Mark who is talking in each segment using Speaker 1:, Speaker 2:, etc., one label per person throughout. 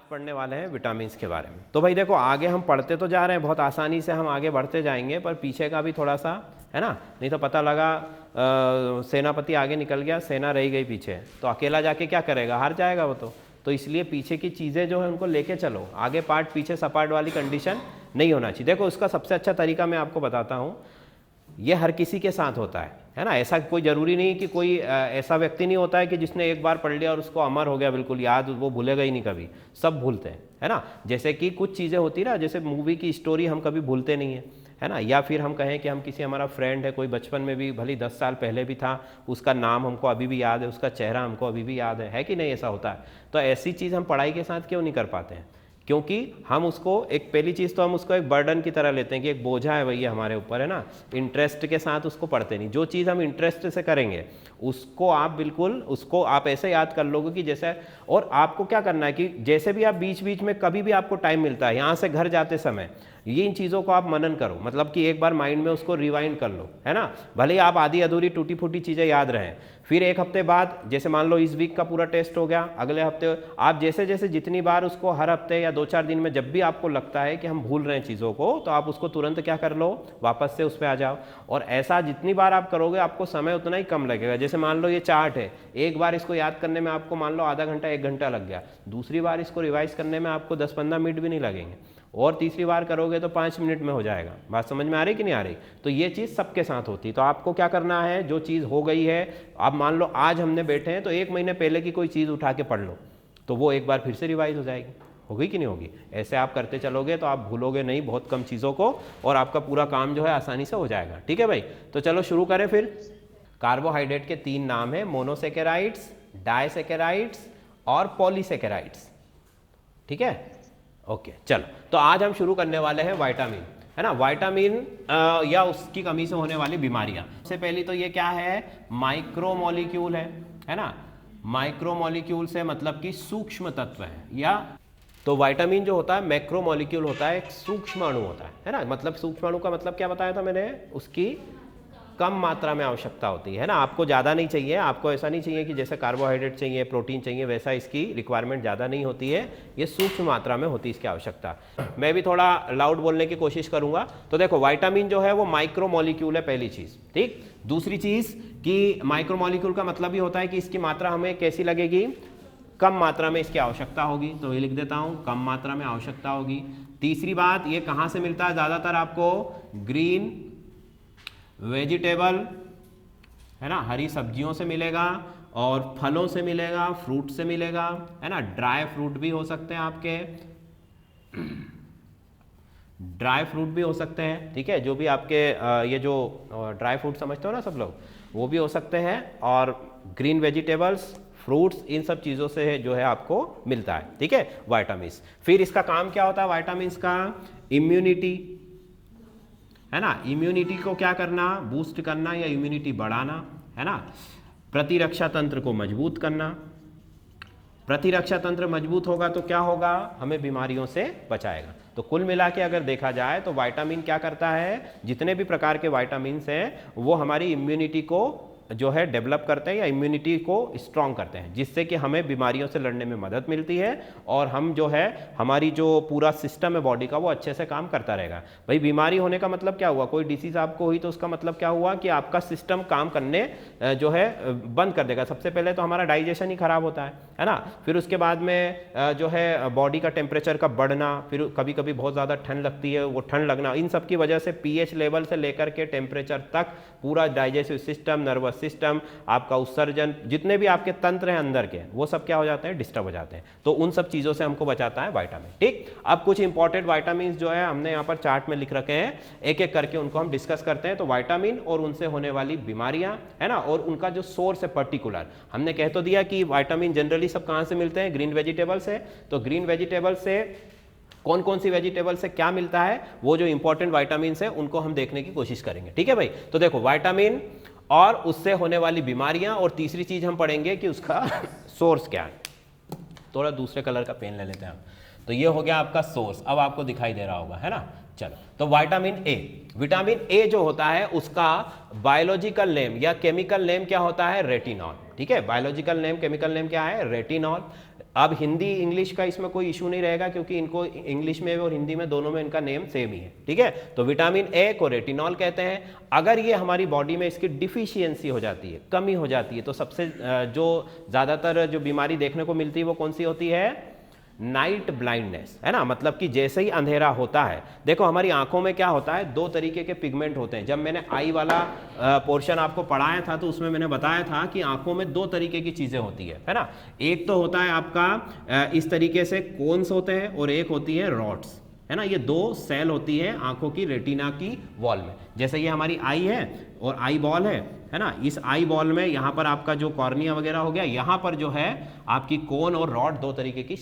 Speaker 1: पढ़ने वाले हैं विटामिन्स के बारे में। तो भाई देखो आगे हम पढ़ते तो जा रहे हैं, बहुत आसानी से हम आगे बढ़ते जाएंगे, पर पीछे का भी थोड़ा सा है ना, नहीं तो पता लगा सेनापति आगे निकल गया, सेना रह गई पीछे, तो अकेला जाके क्या करेगा, हार जाएगा वो तो इसलिए पीछे की चीज़ें जो है उनको लेके चलो, आगे पार्ट पीछे सपाट वाली कंडीशन नहीं होना चाहिए। देखो उसका सबसे अच्छा तरीका मैं आपको बताता हूँ, ये हर किसी के साथ होता है ना, ऐसा कोई ज़रूरी नहीं कि कोई ऐसा व्यक्ति नहीं होता है कि जिसने एक बार पढ़ लिया और उसको अमर हो गया बिल्कुल याद, वो भूलेगा ही नहीं कभी, सब भूलते हैं है ना। जैसे कि कुछ चीज़ें होती ना, जैसे मूवी की स्टोरी हम कभी भूलते नहीं है ना, या फिर हम कहें कि हम किसी हमारा फ्रेंड है, कोई बचपन में भी भले 10 साल पहले भी था, उसका नाम हमको अभी भी याद है, उसका चेहरा हमको अभी भी याद है कि नहीं, ऐसा होता है। तो ऐसी चीज़ हम पढ़ाई के साथ क्यों नहीं कर पाते हैं, क्योंकि हम उसको एक पहली चीज़ तो हम उसको एक बर्डन की तरह लेते हैं कि एक बोझा है भैया हमारे ऊपर है ना, इंटरेस्ट के साथ उसको पढ़ते नहीं। जो चीज़ हम इंटरेस्ट से करेंगे उसको आप बिल्कुल उसको आप ऐसे याद कर लोगे कि जैसे, और आपको क्या करना है कि जैसे भी आप बीच बीच में कभी भी आपको टाइम मिलता है, यहाँ से घर जाते समय ये इन चीज़ों को आप मनन करो, मतलब कि एक बार माइंड में उसको रिवाइंड कर लो है ना, भले ही आप आधी अधूरी टूटी फूटी चीज़ें याद रहें। फिर एक हफ्ते बाद, जैसे मान लो इस वीक का पूरा टेस्ट हो गया, अगले हफ्ते आप जैसे जैसे जितनी बार उसको हर हफ्ते या 2-4 दिन में जब भी आपको लगता है कि हम भूल रहे हैं चीज़ों को, तो आप उसको तुरंत क्या कर लो, वापस से उस पर आ जाओ। और ऐसा जितनी बार आप करोगे आपको समय उतना ही कम लगेगा। जैसे मान लो ये चार्ट है, एक बार इसको याद करने में आपको मान लो आधा घंटा 1 घंटा लग गया, दूसरी बार इसको रिवाइज करने में आपको 10-15 मिनट भी नहीं लगेंगे, और तीसरी बार करोगे तो 5 मिनट में हो जाएगा। बात समझ में आ रही कि नहीं आ रही। तो ये चीज़ सबके साथ होती है। तो आपको क्या करना है, जो चीज़ हो गई है, आप मान लो आज हमने बैठे हैं तो 1 महीने पहले की कोई चीज़ उठा के पढ़ लो, तो वो एक बार फिर से रिवाइज हो जाएगी। होगी कि नहीं होगी। ऐसे आप करते चलोगे तो आप भूलोगे नहीं बहुत कम चीज़ों को, और आपका पूरा काम जो है आसानी से हो जाएगा। ठीक है भाई, तो चलो शुरू करें फिर। कार्बोहाइड्रेट के 3 नाम है, मोनोसेकेराइड्स, डाइसेकेराइड्स और पॉलीसेकेराइड्स। ठीक है, ओके चलो। तो आज हम शुरू करने वाले हैं विटामिन, है ना, विटामिन या उसकी कमी से होने वाली बीमारियां। सबसे पहली तो ये क्या है, माइक्रोमोलिक्यूल है ना। माइक्रोमोलिक्यूल से मतलब कि सूक्ष्म तत्व है, या तो विटामिन जो होता है मैक्रोमोलिक्यूल होता है, एक सूक्ष्म अणु होता है ना। मतलब सूक्ष्म अणु का मतलब क्या बताया था मैंने, उसकी कम मात्रा में आवश्यकता होती है ना। आपको ज़्यादा नहीं चाहिए, आपको ऐसा नहीं चाहिए कि जैसे कार्बोहाइड्रेट चाहिए, प्रोटीन चाहिए, वैसा इसकी रिक्वायरमेंट ज़्यादा नहीं होती है, ये सूक्ष्म मात्रा में होती है इसकी आवश्यकता। मैं भी थोड़ा लाउड बोलने की कोशिश करूंगा। तो देखो विटामिन जो है वो माइक्रोमोलिक्यूल है, पहली चीज़। ठीक, दूसरी चीज़ कि माइक्रोमोलिक्यूल का मतलब ही होता है कि इसकी मात्रा हमें कैसी लगेगी, कम मात्रा में इसकी आवश्यकता होगी, तो ये लिख देता हूँ, कम मात्रा में आवश्यकता होगी। तीसरी बात, ये कहाँ से मिलता है ज़्यादातर आपको, ग्रीन वेजिटेबल है ना, हरी सब्जियों से मिलेगा, और फलों से मिलेगा, फ्रूट से मिलेगा, है ना। ड्राई फ्रूट भी हो सकते हैं आपके, ड्राई फ्रूट भी हो सकते हैं, ठीक है, जो भी आपके ये जो ड्राई फ्रूट समझते हो ना सब लोग, वो भी हो सकते हैं। और ग्रीन वेजिटेबल्स, फ्रूट्स, इन सब चीज़ों से जो है आपको मिलता है, ठीक है, विटामिन्स। फिर इसका काम क्या होता है विटामिन्स का, इम्यूनिटी, है ना। इम्यूनिटी को क्या करना, बूस्ट करना या इम्यूनिटी बढ़ाना, है ना। प्रतिरक्षा तंत्र को मजबूत करना, प्रतिरक्षा तंत्र मजबूत होगा तो क्या होगा, हमें बीमारियों से बचाएगा। तो कुल मिला के अगर देखा जाए तो विटामिन क्या करता है, जितने भी प्रकार के विटामिन्स हैं वो हमारी इम्यूनिटी को जो है डेवलप करते हैं या इम्यूनिटी को स्ट्रॉन्ग करते हैं, जिससे कि हमें बीमारियों से लड़ने में मदद मिलती है, और हम जो है हमारी जो पूरा सिस्टम है बॉडी का वो अच्छे से काम करता रहेगा। भाई बीमारी होने का मतलब क्या हुआ, कोई डिसीज आपको हुई तो उसका मतलब क्या हुआ कि आपका सिस्टम काम करने जो है बंद कर देगा। सबसे पहले तो हमारा डाइजेशन ही खराब होता है ना। फिर उसके बाद में जो है बॉडी का टेम्परेचर का बढ़ना, फिर कभी कभी बहुत ज़्यादा ठंड लगती है, वो ठंड लगना, इन सब की वजह से पीएच लेवल से लेकर के टेम्परेचर तक पूरा डाइजेस्टिव सिस्टम, नर्वस सिस्टम, आपका उत्सर्जन, जितने भी आपके तंत्र हैं अंदर के, वो सब क्या हो जाते हैं, डिस्टर्ब हो जाते हैं। तो उन सब चीज़ों से हमको बचाता है विटामिन। ठीक, अब कुछ इंपॉर्टेंट विटामिन जो है हमने यहाँ पर चार्ट में लिख रखे हैं, एक एक करके उनको हम डिस्कस करते हैं। तो विटामिन और उनसे होने वाली बीमारियां, है ना, और उनका जो सोर्स है पर्टिकुलर, हमने कह तो दिया कि विटामिन जनरली सब कहाँ से मिलते हैं, ग्रीन वेजिटेबल से। तो ग्रीन वेजिटेबल से कौन कौन सी वेजिटेबल से क्या मिलता है, वो जो इंपॉर्टेंट विटामिन है उनको हम देखने की कोशिश करेंगे। ठीक है भाई, तो देखो विटामिन और उससे होने वाली बीमारियां, और तीसरी चीज हम पढ़ेंगे कि उसका सोर्स क्या है। थोड़ा दूसरे कलर का पेन ले लेते हैं हम। तो ये हो गया आपका सोर्स, अब आपको दिखाई दे रहा होगा, है ना। चलो, तो विटामिन ए, विटामिन ए जो होता है उसका बायोलॉजिकल नेम या केमिकल नेम क्या होता है, रेटिनॉल। ठीक है, बायोलॉजिकल नेम, केमिकल नेम क्या है, रेटिनॉल। अब हिंदी इंग्लिश का इसमें कोई इशू नहीं रहेगा, क्योंकि इनको इंग्लिश में और हिंदी में दोनों में इनका नेम सेम ही है, ठीक है। तो विटामिन ए को रेटिनॉल कहते हैं। अगर ये हमारी बॉडी में इसकी डिफिशियंसी हो जाती है, कमी हो जाती है, तो सबसे जो ज़्यादातर जो बीमारी देखने को मिलती है वो कौन सी होती है? नाइट ब्लाइंडनेस, है ना। मतलब कि जैसे ही अंधेरा होता है, देखो हमारी आंखों में क्या होता है, दो तरीके के पिगमेंट होते हैं। जब मैंने आई वाला पोर्शन आपको पढ़ाया था तो उसमें मैंने बताया था कि आंखों में दो तरीके की चीजें होती है ना। एक तो होता है आपका इस तरीके से कोन्स होते हैं, और एक होती है रॉड्स, है ना। ये दो सेल होती है आंखों की रेटिना की वॉल में। जैसे ये हमारी आई है और आई बॉल है ना। इस आई बॉल में यहाँ पर आपका जो कॉर्निया वगैरह हो गया, यहाँ पर जो है आपकी कोन और रॉड, दो तरीके की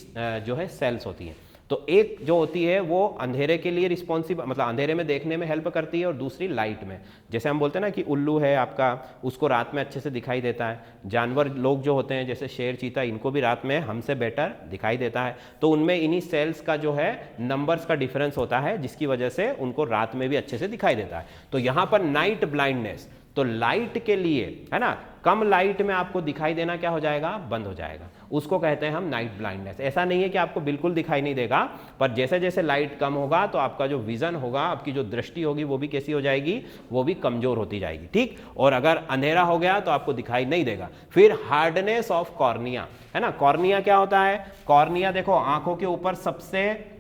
Speaker 1: जो है सेल्स होती हैं। तो एक जो होती है वो अंधेरे के लिए रिस्पॉन्सिव, मतलब अंधेरे में देखने में हेल्प करती है, और दूसरी लाइट में। जैसे हम बोलते हैं ना कि उल्लू है आपका, उसको रात में अच्छे से दिखाई देता है। जानवर लोग जो होते हैं जैसे शेर, चीता, इनको भी रात में हमसे बेटर दिखाई देता है। तो उनमें इन्हीं सेल्स का जो है नंबर्स का डिफरेंस होता है, जिसकी वजह से उनको रात में भी अच्छे से दिखाई देता है। तो यहाँ पर नाइट ब्लाइंडनेस, तो लाइट के लिए, है ना, कम लाइट में आपको दिखाई देना क्या हो जाएगा? बंद हो जाएगा। उसको कहते हैं हम नाइट ब्लाइंडनेस। ऐसा नहीं है कि आपको बिल्कुल दिखाई नहीं देगा, पर जैसे जैसे लाइट कम होगा तो आपका जो विजन होगा, आपकी जो दृष्टि होगी, वो भी कैसी हो जाएगी? वो भी कमजोर होती जाएगी, ठीक। और अगर अंधेरा हो गया तो आपको दिखाई नहीं देगा। फिर हार्डनेस ऑफ कॉर्निया, है ना। कॉर्निया क्या होता है? कॉर्निया देखो आंखों के ऊपर सबसे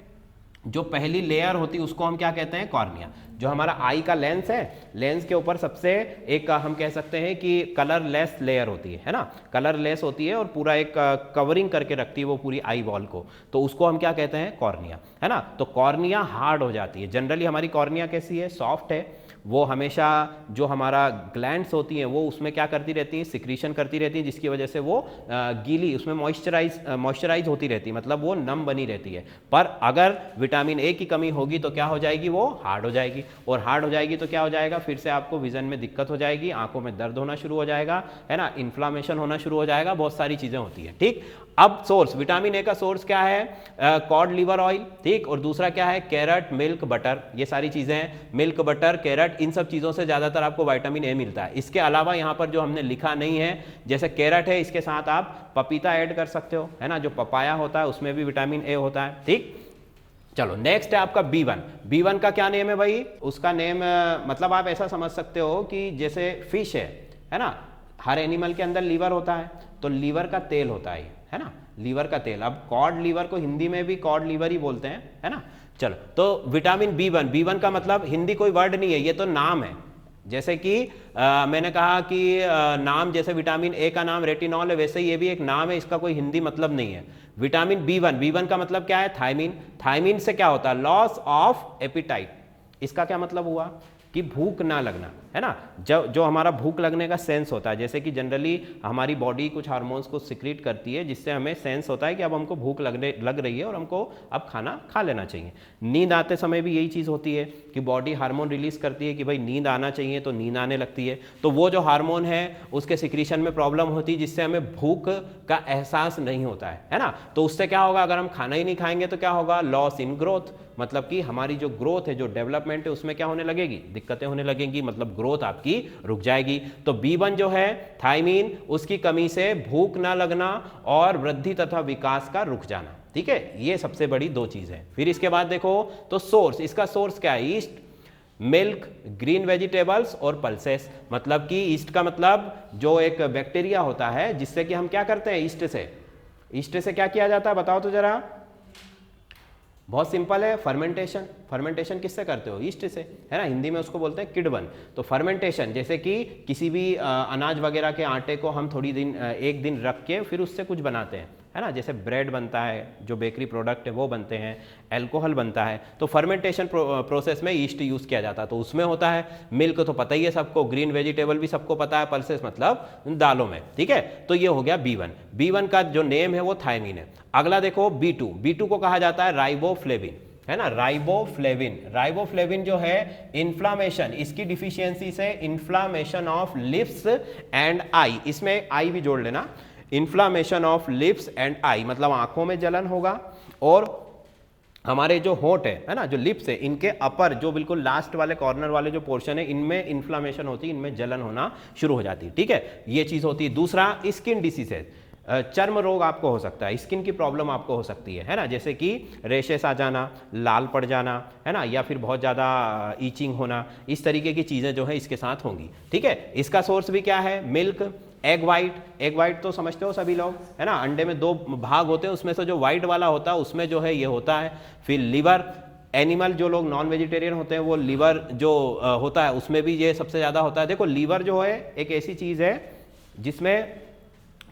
Speaker 1: जो पहली लेयर होती है उसको हम क्या कहते हैं? कॉर्निया। जो हमारा आई का लेंस है, लेंस के ऊपर सबसे एक हम कह सकते हैं कि कलरलेस लेयर होती है ना। कलरलेस होती है और पूरा एक कवरिंग करके रखती है वो पूरी आई बॉल को, तो उसको हम क्या कहते हैं? कॉर्निया, है ना। तो कॉर्निया हार्ड हो जाती है। जनरली हमारी कॉर्निया कैसी है? सॉफ्ट है। वो हमेशा जो हमारा ग्लैंड्स होती हैं वो उसमें क्या करती रहती हैं? सिक्रीशन करती रहती हैं, जिसकी वजह से वो गीली, उसमें मॉइस्चराइज होती रहती है, मतलब वो नम बनी रहती है। पर अगर विटामिन ए की कमी होगी तो क्या हो जाएगी? वो हार्ड हो जाएगी। और हार्ड हो जाएगी तो क्या हो जाएगा? फिर से आपको विजन में दिक्कत हो जाएगी, आंखों में दर्द होना शुरू हो जाएगा, है ना, इन्फ्लामेशन होना शुरू हो जाएगा, बहुत सारी चीजें होती है, ठीक। अब सोर्स, विटामिन ए का सोर्स क्या है? कॉड लिवर ऑयल, ठीक। और दूसरा क्या है? Carrot, milk, butter. ये सारी चीजें हैं, मिल्क, बटर, कैरेट, इन सब चीजों से ज्यादातर आपको विटामिन ए मिलता है। इसके अलावा यहाँ पर जो हमने लिखा नहीं है, जैसे कैरेट है, इसके साथ आप पपीता ऐड कर सकते हो, है ना। जो पपाया होता है उसमें भी विटामिन ए होता है, ठीक। चलो नेक्स्ट है आपका B1। B1 का क्या नेम है भाई? उसका नेम मतलब आप ऐसा समझ सकते हो कि जैसे फिश है ना, हर एनिमल के अंदर लीवर होता है, तो लीवर का तेल होता है ना, लीवर का तेल। अब कॉड लिवर को हिंदी में भी कॉड लिवर ही बोलते हैं, है ना। चलो, तो विटामिन B1, B1 का मतलब हिंदी कोई वर्ड नहीं है, ये तो नाम है। जैसे कि मैंने कहा कि नाम, जैसे विटामिन ए का नाम रेटिनॉल है, वैसे ये भी एक नाम है, इसका कोई हिंदी मतलब नहीं है। विटामिन B1 का मतलब क्या है? थायमीन। थायमीन से क्या होता है? Loss of appetite. इसका क्या मतलब हुआ? कि भूख ना लगना, है ना। जो हमारा भूख लगने का सेंस होता है, जैसे कि जनरली हमारी बॉडी कुछ हार्मोन्स को सिक्रीट करती है, जिससे हमें सेंस होता है कि अब हमको भूख लग रही है और हमको अब खाना खा लेना चाहिए। नींद आते समय भी यही चीज़ होती है कि बॉडी हार्मोन रिलीज करती है कि भाई नींद आना चाहिए, तो नींद आने लगती है। तो वो जो हार्मोन है उसके सिक्रीशन में प्रॉब्लम होती है, जिससे हमें भूख का एहसास नहीं होता है ना। तो उससे क्या होगा? अगर हम खाना ही नहीं खाएंगे तो क्या होगा? लॉस इन ग्रोथ, मतलब कि हमारी जो ग्रोथ है, जो डेवलपमेंट है, उसमें क्या होने लगेगी? दिक्कतें होने लगेंगी, मतलब ग्रोथ आपकी रुक जाएगी। तो B1 जो है थायमीन, उसकी कमी से भूख ना लगना और वृद्धि तथा विकास का रुक जाना, ठीक है। ये सबसे बड़ी दो चीज है। फिर इसके बाद देखो तो सोर्स, इसका सोर्स क्या है? ईस्ट, मिल्क, ग्रीन वेजिटेबल्स और पल्सेस। मतलब कि ईस्ट का मतलब जो एक बैक्टीरिया होता है, जिससे कि हम क्या करते हैं? ईस्ट से क्या किया जाता है? बताओ तो जरा। बहुत सिंपल है, फर्मेंटेशन। फर्मेंटेशन किससे करते हो? ईस्ट से, है ना। हिंदी में उसको बोलते हैं किडबन। तो फर्मेंटेशन, जैसे कि किसी भी अनाज वगैरह के आटे को हम एक दिन रख के फिर उससे कुछ बनाते हैं, है ना। जैसे ब्रेड बनता है, जो बेकरी प्रोडक्ट है वो बनते हैं, एल्कोहल बनता है, तो फर्मेंटेशन प्रोसेस में ईस्ट यूज किया जाता है। तो उसमें होता है मिल्क, तो पता ही है सबको, ग्रीन वेजिटेबल भी सबको पता है, पल्सेस मतलब दालों में, ठीक है। तो ये हो गया B1। B1 का जो नेम है वो थायमीन है। अगला देखो B2 को कहा जाता है राइबोफ्लेविन, है ना। राइबोफ्लेविन जो है इन्फ्लामेशन, इसकी डिफिशियंसी से inflammation of lips and I, इसमें आई भी जोड़ लेना, inflammation of lips and I, मतलब आंखों में जलन होगा, और हमारे जो होंठ है ना, जो लिप्स है, इनके अपर जो बिल्कुल लास्ट वाले कॉर्नर वाले जो पोर्शन है, इनमें इन्फ्लामेशन होती है, इनमें जलन होना शुरू हो जाती है, ठीक है। ये चीज होती है। दूसरा स्किन डिसीजेज, चर्म रोग आपको हो सकता है, स्किन की प्रॉब्लम आपको हो सकती है ना, जैसे कि रेशेस आ जाना, लाल पड़ जाना, है ना, या फिर बहुत ज़्यादा ईचिंग होना, इस तरीके की चीज़ें जो है इसके साथ होंगी। ठीक है, इसका सोर्स भी क्या है, milk, egg white. Egg white तो समझते हो सभी लोग, है ना, अंडे में 2 भाग होते हैं, उसमें से जो वाइट वाला होता है उसमें जो है ये होता है। फिर लिवर, एनिमल जो लोग नॉन वेजिटेरियन होते हैं वो लिवर जो होता है उसमें भी ये सबसे ज़्यादा होता है। देखो लीवर जो है एक ऐसी चीज़ है जिसमें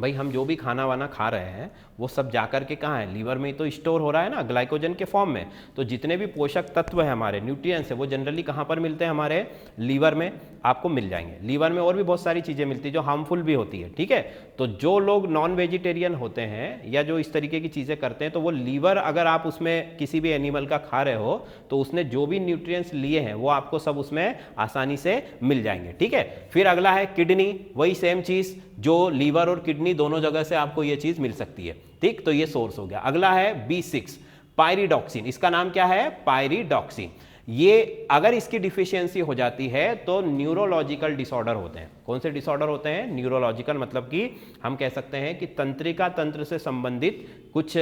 Speaker 1: भाई हम जो भी खाना वाना खा रहे हैं वो सब जाकर के कहाँ है, लीवर में तो स्टोर हो रहा है ना, ग्लाइकोजन के फॉर्म में। तो जितने भी पोषक तत्व हैं हमारे, न्यूट्रिएंट्स है, वो जनरली कहाँ पर मिलते हैं, हमारे लीवर में आपको मिल जाएंगे। लीवर में और भी बहुत सारी चीज़ें मिलती है जो हार्मफुल भी होती है। ठीक है, तो जो लोग नॉन वेजिटेरियन होते हैं या जो इस तरीके की चीज़ें करते हैं, तो वो लीवर अगर आप उसमें किसी भी एनिमल का खा रहे हो तो उसने जो भी न्यूट्रिएंट्स लिए हैं वो आपको सब उसमें आसानी से मिल जाएंगे। ठीक है, फिर अगला है किडनी, वही सेम चीज़, जो लीवर और किडनी दोनों जगह से आपको ये चीज़ मिल सकती है। ठीक, तो ये सोर्स हो गया। अगला है B6 पायरिडॉक्सिन, इसका नाम क्या है, पायरिडॉक्सिन। ये अगर इसकी डिफिशियंसी हो जाती है तो न्यूरोलॉजिकल डिसऑर्डर होते हैं। कौन से डिसऑर्डर होते हैं, न्यूरोलॉजिकल, मतलब कि हम कह सकते हैं कि तंत्रिका तंत्र से संबंधित कुछ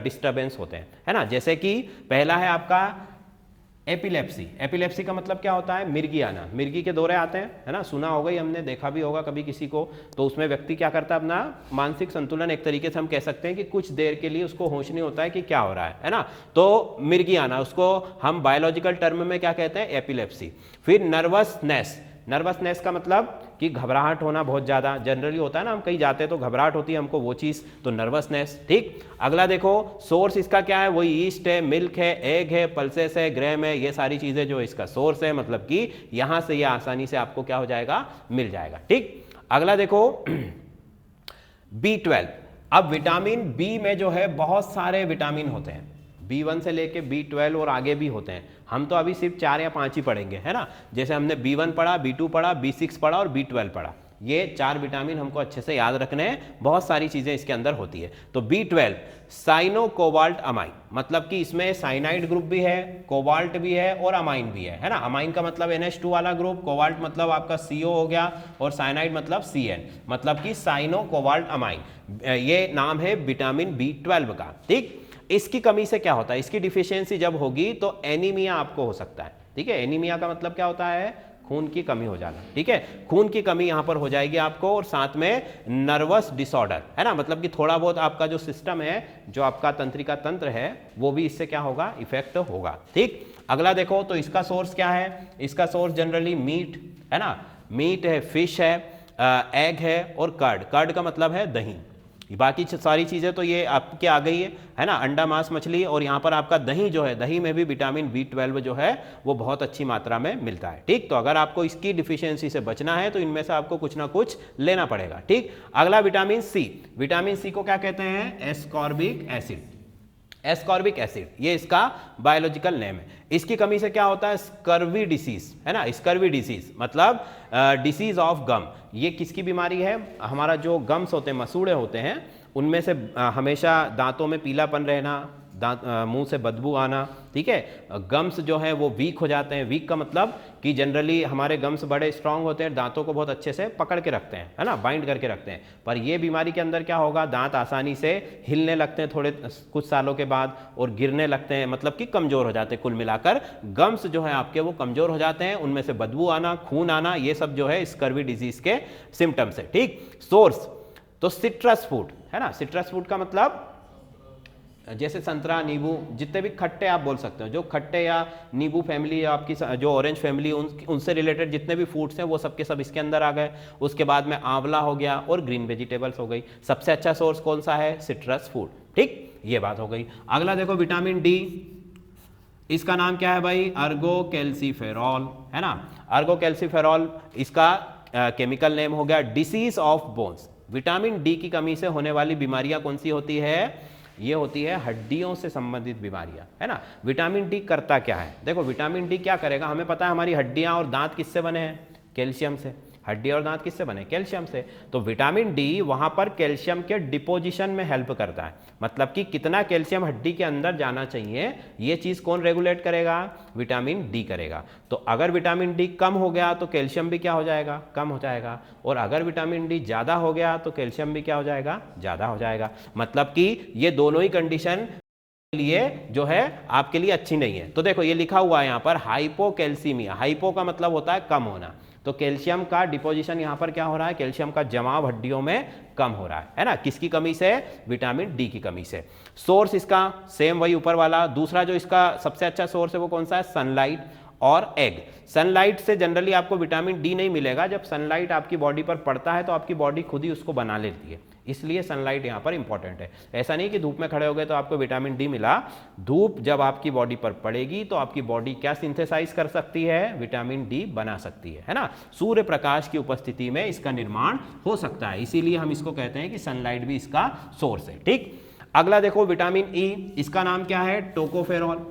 Speaker 1: डिस्टर्बेंस होते हैं, है ना। जैसे कि पहला है आपका एपिलेप्सी। एपिलेप्सी का मतलब क्या होता है, मिर्गी आना, मिर्गी के दौरे आते हैं, है ना, सुना होगा ही हमने, देखा भी होगा कभी किसी को। तो उसमें व्यक्ति क्या करता है, अपना मानसिक संतुलन, एक तरीके से हम कह सकते हैं कि कुछ देर के लिए उसको होश नहीं होता है कि क्या हो रहा है ना। तो मिर्गी आना, उसको हम बायोलॉजिकल टर्म में क्या कहते हैं, एपिलेप्सी। फिर नर्वसनेस, नर्वसनेस का मतलब कि घबराहट होना बहुत ज़्यादा, जनरली होता है ना, हम कहीं जाते हैं तो घबराहट होती है हमको, वो चीज़, तो नर्वसनेस। ठीक, अगला देखो सोर्स इसका क्या है, वही ईस्ट है, मिल्क है, एग है, पल्सेस है, ग्रेम है, ये सारी चीज़ें जो इसका सोर्स है, मतलब कि यहाँ से ये आसानी से आपको क्या हो जाएगा, मिल जाएगा। ठीक, अगला देखो B12। अब विटामिन बी में जो है बहुत सारे विटामिन होते हैं, B1 से लेके B12 और आगे भी होते हैं। हम तो अभी सिर्फ 4 या 5 ही पढ़ेंगे, है ना। जैसे हमने B1 पढ़ा, B2 पढ़ा, B6 पढ़ा और B12 पढ़ा। ये 4 विटामिन हमको अच्छे से याद रखने हैं, बहुत सारी चीज़ें इसके अंदर होती है। तो B12 साइनो कोबाल्ट अमाइन, मतलब कि इसमें साइनाइड ग्रुप भी है, कोबाल्ट भी है और अमाइन भी है ना। अमाइन का मतलब NH2 वाला ग्रुप, कोबाल्ट मतलब आपका CO हो गया और साइनाइड मतलब CN, मतलब कि साइनो कोबाल्ट अमाइन। ये नाम है विटामिन B12 का। ठीक, इसकी कमी से क्या होता है, इसकी डिफिशियंसी जब होगी तो एनीमिया आपको हो सकता है। ठीक है, एनीमिया का मतलब क्या होता है, खून की कमी हो जाना। ठीक है, खून की कमी यहां पर हो जाएगी आपको, और साथ में नर्वस डिसऑर्डर, है ना, मतलब कि थोड़ा बहुत आपका जो सिस्टम है, जो आपका तंत्रिका तंत्र है, वो भी इससे क्या होगा, इफेक्ट होगा। ठीक, अगला देखो तो इसका सोर्स क्या है, इसका सोर्स जनरली मीट, है ना, मीट है, फिश है, एग है और कर्ड। कर्ड का मतलब है दही। बाकी सारी चीज़ें तो ये आपके आ गई है ना, अंडा, मांस, मछली, और यहाँ पर आपका दही जो है, दही में भी विटामिन B12 जो है वो बहुत अच्छी मात्रा में मिलता है। ठीक, तो अगर आपको इसकी डिफिशियंसी से बचना है तो इनमें से आपको कुछ ना कुछ लेना पड़ेगा। ठीक, अगला विटामिन C। विटामिन C को क्या कहते हैं, एस्कॉर्बिक एसिड। एस्कॉर्बिक एसिड ये इसका बायोलॉजिकल नेम है। इसकी कमी से क्या होता है, स्कर्वी डिसीज, है ना, स्कर्वी डिसीज मतलब डिसीज ऑफ गम। ये किसकी बीमारी है, हमारा जो गम्स होते हैं, मसूड़े होते हैं, उनमें से हमेशा दांतों में पीलापन रहना, दांत मुंह से बदबू आना। ठीक है, गम्स जो है वो वीक हो जाते हैं। वीक का मतलब कि जनरली हमारे गम्स बड़े स्ट्रांग होते हैं, दांतों को बहुत अच्छे से पकड़ के रखते हैं, है ना, बाइंड करके रखते हैं। पर ये बीमारी के अंदर क्या होगा, दांत आसानी से हिलने लगते हैं थोड़े कुछ सालों के बाद और गिरने लगते हैं, मतलब कि कमज़ोर हो जाते हैं। कुल मिलाकर गम्स जो है आपके वो कमज़ोर हो जाते हैं, उनमें से बदबू आना, खून आना, ये सब जो है स्कर्वी डिजीज़ के सिम्टम्स है। ठीक, सोर्स तो सिट्रस फ्रूट, है ना, सिट्रस फ्रूट का मतलब जैसे संतरा, नींबू, जितने भी खट्टे आप बोल सकते हो, जो खट्टे या नींबू फैमिली या आपकी जो ऑरेंज फैमिली, उनसे रिलेटेड जितने भी फ्रूट्स हैं वो सब के सब इसके अंदर आ गए। उसके बाद में आंवला हो गया और ग्रीन वेजिटेबल्स हो गई। सबसे अच्छा सोर्स कौन सा है, सिट्रस फ्रूट। ठीक, ये बात हो गई। अगला देखो विटामिन डी, इसका नाम क्या है भाई, अर्गो कैल्सीफेरॉल, है ना। अर्गो कैल्सीफेरॉल इसका केमिकल नेम हो गया। Disease of bones, vitamin D की कमी से होने वाली बीमारियां कौन सी होती है, ये होती है हड्डियों से संबंधित बीमारियां, है ना। विटामिन डी करता क्या है, देखो विटामिन डी क्या करेगा, हमें पता है हमारी हड्डियां और दांत किससे बने हैं, कैल्शियम से। हड्डी और दांत किससे बने? कैल्शियम से। तो विटामिन डी वहां पर कैल्शियम के डिपोजिशन में हेल्प करता है, मतलब कि कितना कैल्शियम हड्डी के अंदर जाना चाहिए ये चीज कौन रेगुलेट करेगा? विटामिन डी करेगा। तो अगर विटामिन डी कम हो गया तो कैल्शियम भी क्या हो जाएगा? कम हो जाएगा। और अगर विटामिन डी ज्यादा हो गया तो कैल्शियम भी क्या हो जाएगा? ज्यादा हो जाएगा। मतलब कि ये दोनों ही कंडीशन लिए जो है आपके लिए अच्छी नहीं है। तो देखो ये लिखा हुआ है यहाँ पर हाइपोकैल्सीमिया। हाइपो का मतलब होता है कम होना, तो कैल्शियम का डिपोजिशन यहाँ पर क्या हो रहा है? कैल्शियम का जमाव हड्डियों में कम हो रहा है ना? किसकी कमी से? विटामिन डी की कमी से। सोर्स इसका सेम वही ऊपर वाला। दूसरा जो इसका सबसे अच्छा सोर्स है वो कौन सा है? सनलाइट और एग। सनलाइट से जनरली आपको विटामिन डी नहीं मिलेगा। जब सनलाइट आपकी बॉडी पर पड़ता है तो आपकी बॉडी खुद ही उसको बना लेती है, इसलिए सनलाइट यहाँ पर इंपॉर्टेंट है। ऐसा नहीं कि धूप में खड़े हो गए तो आपको विटामिन डी मिला। धूप जब आपकी बॉडी पर पड़ेगी तो आपकी बॉडी क्या सिंथेसाइज कर सकती है? विटामिन डी बना सकती है ना? सूर्य प्रकाश की उपस्थिति में इसका निर्माण हो सकता है, इसीलिए हम इसको कहते हैं कि सनलाइट भी इसका सोर्स है। ठीक, अगला देखो विटामिन ई, इसका नाम क्या है? टोकोफेरॉल।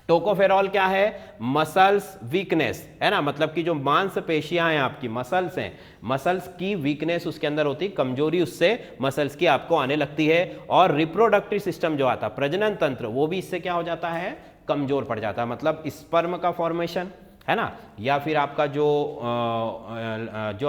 Speaker 1: टोकोफेरॉल क्या है? मसल्स वीकनेस, है ना? मतलब कि जो मांसपेशियां हैं आपकी, मसल्स हैं, मसल्स की वीकनेस उसके अंदर होती, कमजोरी उससे मसल्स की आपको आने लगती है। और रिप्रोडक्टिव सिस्टम जो आता, प्रजनन तंत्र, वो भी इससे क्या हो जाता है? कमजोर पड़ जाता है। मतलब स्पर्म का फॉर्मेशन, है ना, या फिर आपका जो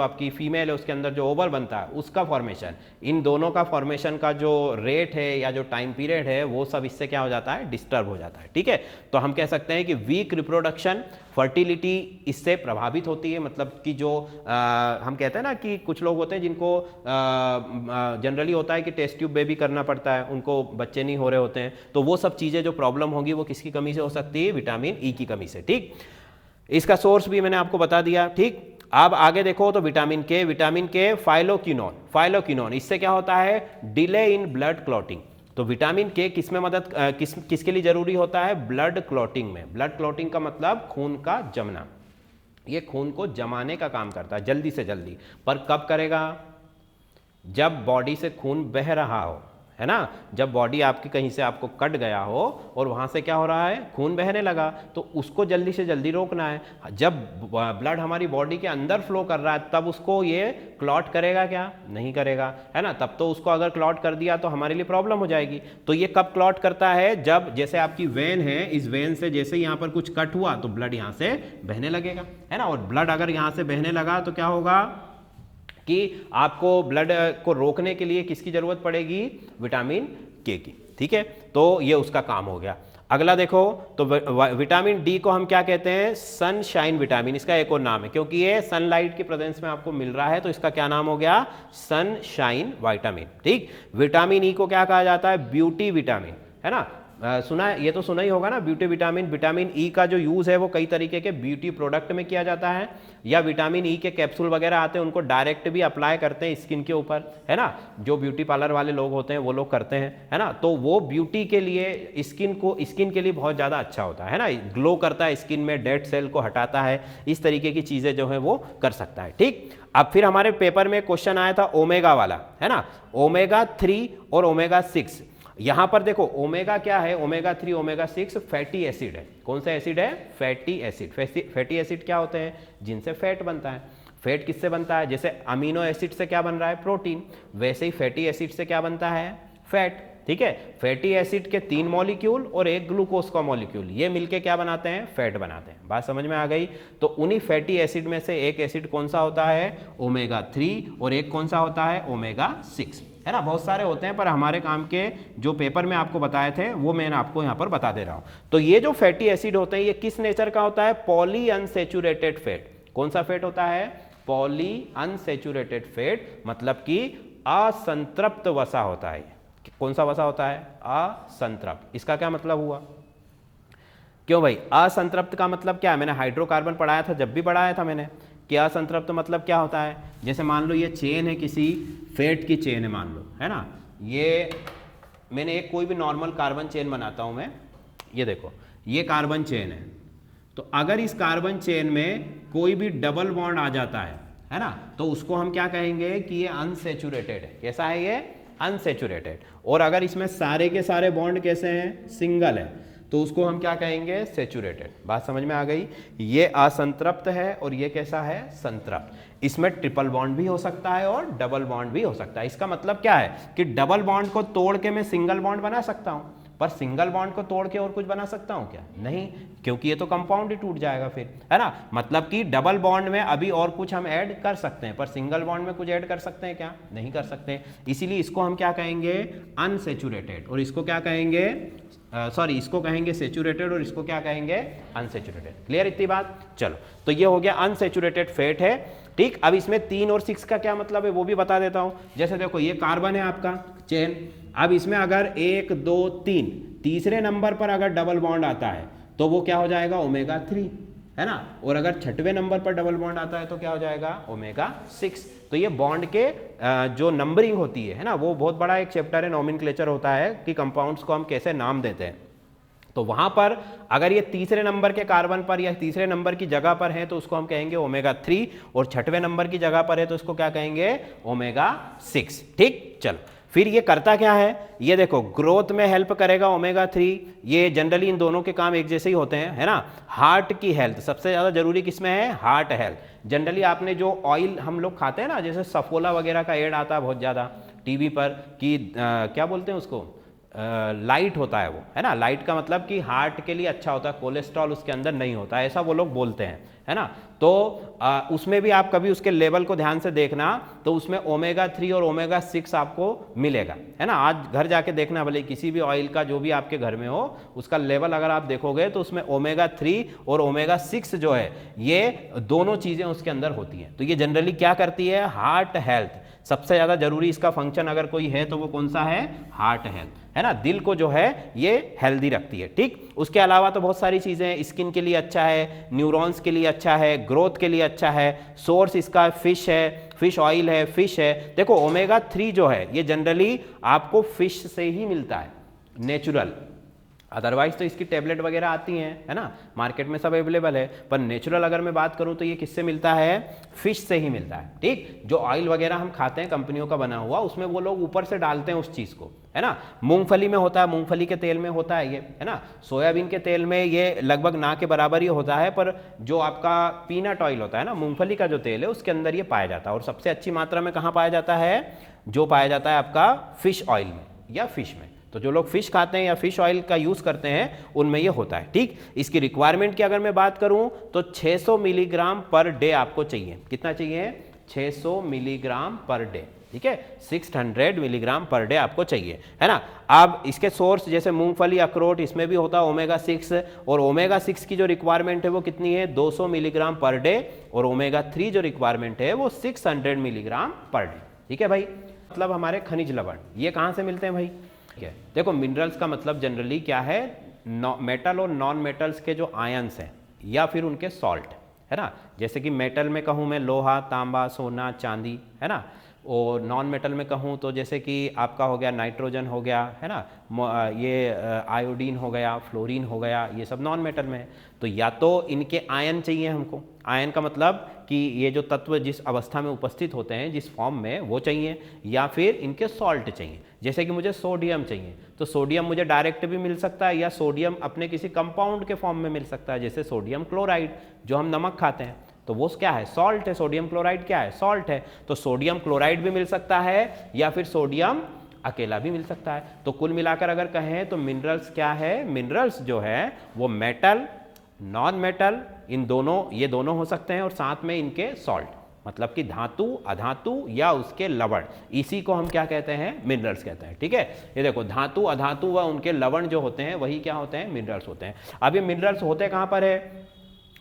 Speaker 1: आपकी फीमेल है उसके अंदर जो ओवल बनता है उसका फॉर्मेशन, इन दोनों का फॉर्मेशन का जो रेट है या जो टाइम पीरियड है वो सब इससे क्या हो जाता है? डिस्टर्ब हो जाता है। ठीक है, तो हम कह सकते हैं कि वीक रिप्रोडक्शन, फर्टिलिटी इससे प्रभावित होती है। मतलब कि जो हम कहते हैं ना कि कुछ लोग होते हैं जिनको जनरली होता है कि टेस्ट ट्यूब बेबी करना पड़ता है, उनको बच्चे नहीं हो रहे होते हैं, तो वो सब चीज़ें जो प्रॉब्लम होगी वो किसकी कमी से हो सकती है? विटामिन ई की कमी से। ठीक, इसका सोर्स भी मैंने आपको बता दिया। ठीक, अब आगे देखो तो विटामिन के, विटामिन के फाइलोक्विनोन, फाइलोक्विनोन इससे क्या होता है? Delay in blood clotting. तो विटामिन के किस में मदद किसके लिए जरूरी होता है? ब्लड क्लॉटिंग में। ब्लड क्लॉटिंग का मतलब खून का जमना, ये खून को जमाने का काम करता है जल्दी से जल्दी। पर कब करेगा? जब बॉडी से खून बह रहा हो, है ना? जब बॉडी आपकी कहीं से आपको कट गया हो और वहां से क्या हो रहा है? खून बहने लगा, तो उसको जल्दी से जल्दी रोकना है। जब ब्लड हमारी बॉडी के अंदर फ्लो कर रहा है तब उसको ये क्लॉट करेगा क्या? नहीं करेगा, है ना? तब तो उसको अगर क्लॉट कर दिया तो हमारे लिए प्रॉब्लम हो जाएगी। तो ये कब क्लॉट करता है? जब जैसे आपकी वेन है, इस वेन से जैसे यहाँ पर कुछ कट हुआ तो ब्लड यहाँ से बहने लगेगा, है ना? और ब्लड अगर यहाँ से बहने लगा तो क्या होगा कि आपको ब्लड को रोकने के लिए किसकी जरूरत पड़ेगी? विटामिन के की। ठीक है, तो ये उसका काम हो गया। अगला देखो तो विटामिन डी को हम क्या कहते हैं? सनशाइन विटामिन, इसका एक और नाम है, क्योंकि ये सनलाइट की प्रेजेंस में आपको मिल रहा है तो इसका क्या नाम हो गया? Sunshine vitamin. ठीक, विटामिन ई को क्या कहा जाता है? ब्यूटी विटामिन, है ना? सुना है, ये तो सुना ही होगा ना, ब्यूटी विटामिन। विटामिन ई का जो यूज है वो कई तरीके के ब्यूटी प्रोडक्ट में किया जाता है, या विटामिन ई के कैप्सूल वगैरह आते हैं उनको डायरेक्ट भी अप्लाई करते हैं स्किन के ऊपर, है ना? जो ब्यूटी पार्लर वाले लोग होते हैं वो लोग करते हैं, है ना? तो वो ब्यूटी के लिए, स्किन के लिए बहुत ज़्यादा अच्छा होता है ना? ग्लो करता है स्किन में, डेड सेल को हटाता है, इस तरीके की चीज़ें जो है वो कर सकता है। ठीक, अब फिर हमारे पेपर में क्वेश्चन आया था ओमेगा वाला, है ना? ओमेगा 3 और ओमेगा 6। यहां पर देखो ओमेगा क्या है? ओमेगा 3 ओमेगा 6 फैटी एसिड है। कौन सा एसिड है? Fatty acid. फैटी एसिड क्या होते हैं? जिनसे फैट बनता है। फैट किससे बनता है? जैसे अमीनो एसिड से क्या बन रहा है? प्रोटीन। वैसे ही फैटी एसिड से क्या बनता है? फैट। ठीक है, फैटी एसिड के 3 मॉलिक्यूल और एक ग्लूकोज का मॉलिक्यूल, ये मिलके क्या बनाते हैं? फैट बनाते हैं। बात समझ में आ गई? तो उन्हीं फैटी एसिड में से एक एसिड कौन सा होता है? ओमेगा 3, और एक कौन सा होता है? ओमेगा 6, है ना? बहुत सारे होते हैं पर हमारे काम के जो पेपर में आपको बताए थे वो मैं आपको यहाँ पर बता दे रहा हूँ। तो ये जो फैटी एसिड होते हैं ये किस नेचर का होता है? Poly unsaturated fat. कौन सा फैट होता है? पॉली अनसेचुरेटेड फैट, मतलब कि असंतृप्त वसा होता है। कौन सा वसा होता है? असंतृप्त। इसका क्या मतलब हुआ? क्यों भाई? असंतृप्त का मतलब क्या है? मैंने हाइड्रोकार्बन पढ़ाया था, जब भी पढ़ाया था मैंने कि असंतृप्त मतलब क्या होता है? जैसे मान लो ये चेन है, किसी फैट की चेन है मान लो, है ना? ये मैंने एक कोई भी नॉर्मल कार्बन चेन बनाता हूं मैं, ये देखो ये कार्बन चेन है। तो अगर इस कार्बन चेन में कोई भी डबल बॉन्ड आ जाता है ना? तो उसको हम क्या कहेंगे कि ये अनसेचुरेटेड है। कैसा है ये? अनसेचुरेटेड। और अगर इसमें सारे के सारे बॉन्ड कैसे हैं? सिंगल है। तो उसको हम क्या कहेंगे, सेचुरेटेड। बात समझ में आ गई। ये असंतृप्त है और ये कैसा है, संतृप्त। इसमें ट्रिपल बॉन्ड भी हो सकता है और डबल बॉन्ड भी हो सकता है। इसका मतलब क्या है कि डबल बॉन्ड को तोड़ के मैं सिंगल बॉन्ड बना सकता हूं, पर सिंगल बॉन्ड को तोड़ के और कुछ बना सकता हूं क्या, नहीं, क्योंकि ये तो कंपाउंड ही टूट जाएगा फिर, है ना। मतलब कि डबल बॉन्ड में अभी और कुछ हम ऐड कर सकते हैं, पर सिंगल बॉन्ड में कुछ ऐड कर सकते हैं क्या, नहीं कर सकते। इसीलिए इसको हम क्या कहेंगे, अनसेचुरेटेड, और इसको क्या कहेंगे, सॉरी इसको कहेंगे सेचुरेटेड और इसको क्या कहेंगे, अनसेचुरेटेड। क्लियर इतनी बात। चलो, तो ये हो गया अनसेचुरेटेड फैट है, ठीक। अब इसमें 3 और 6 का क्या मतलब है वो भी बता देता हूं। जैसे देखो ये कार्बन है आपका चेन, अब इसमें अगर 1 2 3 तीसरे नंबर पर अगर डबल बॉन्ड आता है तो वो क्या हो जाएगा, ओमेगा 3, है ना। और अगर छठवें नंबर पर डबल बॉन्ड आता है तो क्या हो जाएगा, ओमेगा 6। तो ये बॉन्ड के जो नंबरिंग होती है ना, वो बहुत बड़ा एक चैप्टर है, नॉमेनक्लेचर होता है कि कंपाउंड्स को हम कैसे नाम देते हैं। तो वहां पर अगर ये तीसरे नंबर के कार्बन पर या तीसरे नंबर की जगह पर है तो उसको हम कहेंगे ओमेगा 3, और छठवें नंबर की जगह पर है तो उसको क्या कहेंगे, ओमेगा 6, ठीक। चलो, फिर ये करता क्या है, ये देखो ग्रोथ में हेल्प करेगा ओमेगा 3। ये जनरली इन दोनों के काम एक जैसे ही होते हैं, है ना। हार्ट की हेल्थ सबसे ज़्यादा जरूरी किसमें है, हार्ट हेल्थ। जनरली आपने जो ऑयल हम लोग खाते हैं ना, जैसे सफोला वगैरह का एड आता है बहुत ज़्यादा टीवी पर कि क्या बोलते हैं उसको, लाइट होता है वो, है ना। लाइट का मतलब कि हार्ट के लिए अच्छा होता है, कोलेस्ट्रॉल उसके अंदर नहीं होता है, ऐसा वो लोग बोलते हैं, है ना। तो उसमें भी आप कभी उसके लेवल को ध्यान से देखना, तो उसमें ओमेगा 3 और ओमेगा 6 आपको मिलेगा, है ना। आज घर जाके देखना, भले किसी भी ऑयल का जो भी आपके घर में हो, उसका लेवल अगर आप देखोगे तो उसमें ओमेगा 3 और ओमेगा 6 जो है, ये दोनों चीज़ें उसके अंदर होती हैं। तो ये जनरली क्या करती है, हार्ट हेल्थ। सबसे ज़्यादा जरूरी इसका फंक्शन अगर कोई है तो वो कौन सा है, हार्ट हेल्थ, है ना। दिल को जो है ये हेल्दी रखती है, ठीक। उसके अलावा तो बहुत सारी चीज़ें हैं, स्किन के लिए अच्छा है, न्यूरॉन्स के लिए अच्छा है, ग्रोथ के लिए अच्छा है। सोर्स इसका फिश है, फिश ऑयल है, फिश है। देखो ओमेगा 3 जो है ये जनरली आपको फिश से ही मिलता है, नेचुरल। अदरवाइज तो इसकी टेबलेट वगैरह आती हैं, है ना, मार्केट में सब अवेलेबल है, पर नेचुरल अगर मैं बात करूं तो ये किससे मिलता है, फिश से ही मिलता है, ठीक। जो ऑयल वगैरह हम खाते हैं कंपनियों का बना हुआ, उसमें वो लोग ऊपर से डालते हैं उस चीज़ को, है ना। मूंगफली में होता है, मूंगफली के तेल में होता है ये, है ना। सोयाबीन के तेल में ये लगभग ना के बराबर ही होता है, पर जो आपका पीनट ऑयल होता है ना, मूंगफली का जो तेल है उसके अंदर ये पाया जाता है। और सबसे अच्छी मात्रा में कहाँ पाया जाता है, जो पाया जाता है आपका फिश ऑयल में या फिश में। तो जो लोग फिश खाते हैं या फिश ऑयल का यूज़ करते हैं उनमें ये होता है, ठीक। इसकी रिक्वायरमेंट की अगर मैं बात करूं तो 600 मिलीग्राम पर डे आपको चाहिए। कितना चाहिए, 600 मिलीग्राम पर डे, ठीक है। 600 मिलीग्राम पर डे आपको चाहिए, है ना। अब इसके सोर्स जैसे मूंगफली, अखरोट, इसमें भी होता है ओमेगा 6, और ओमेगा 6 की जो रिक्वायरमेंट है वो कितनी है, 200 मिलीग्राम पर डे, और ओमेगा 3 जो रिक्वायरमेंट है वो 600 मिलीग्राम पर डे, ठीक है भाई। मतलब हमारे खनिज लवण ये कहाँ से मिलते हैं भाई, ठीक है। देखो मिनरल्स का मतलब जनरली क्या है, मेटल और नॉन मेटल्स के जो आयंस हैं या फिर उनके सॉल्ट, है ना। जैसे कि मेटल में कहूँ मैं लोहा, तांबा, सोना, चांदी, है ना। और नॉन मेटल में कहूँ तो जैसे कि आपका हो गया नाइट्रोजन हो गया, है ना, ये आयोडीन हो गया, फ्लोरीन हो गया, ये सब नॉन मेटल में है। तो या तो इनके आयन चाहिए हमको, आयन का मतलब कि ये जो तत्व जिस अवस्था में उपस्थित होते हैं, जिस फॉर्म में, वो चाहिए, या फिर इनके सॉल्ट चाहिए। जैसे कि मुझे सोडियम चाहिए तो सोडियम मुझे डायरेक्ट भी मिल सकता है, या सोडियम अपने किसी कंपाउंड के फॉर्म में मिल सकता है, जैसे सोडियम क्लोराइड जो हम नमक खाते हैं, तो वो क्या है, सॉल्ट है। सोडियम क्लोराइड क्या है, सॉल्ट है। तो सोडियम क्लोराइड भी मिल सकता है या फिर सोडियम अकेला भी मिल सकता है। तो कुल मिलाकर अगर कहें तो मिनरल्स क्या है, मिनरल्स जो है वो मेटल, नॉन मेटल, इन दोनों, ये दोनों हो सकते हैं, और साथ में इनके सॉल्ट, मतलब कि धातु, अधातु या उसके लवण, इसी को हम क्या कहते हैं, मिनरल्स कहते हैं, ठीक है। ये देखो धातु, अधातु व उनके लवण जो होते हैं वही क्या होते हैं, मिनरल्स होते हैं। अब ये मिनरल्स होते कहाँ पर है,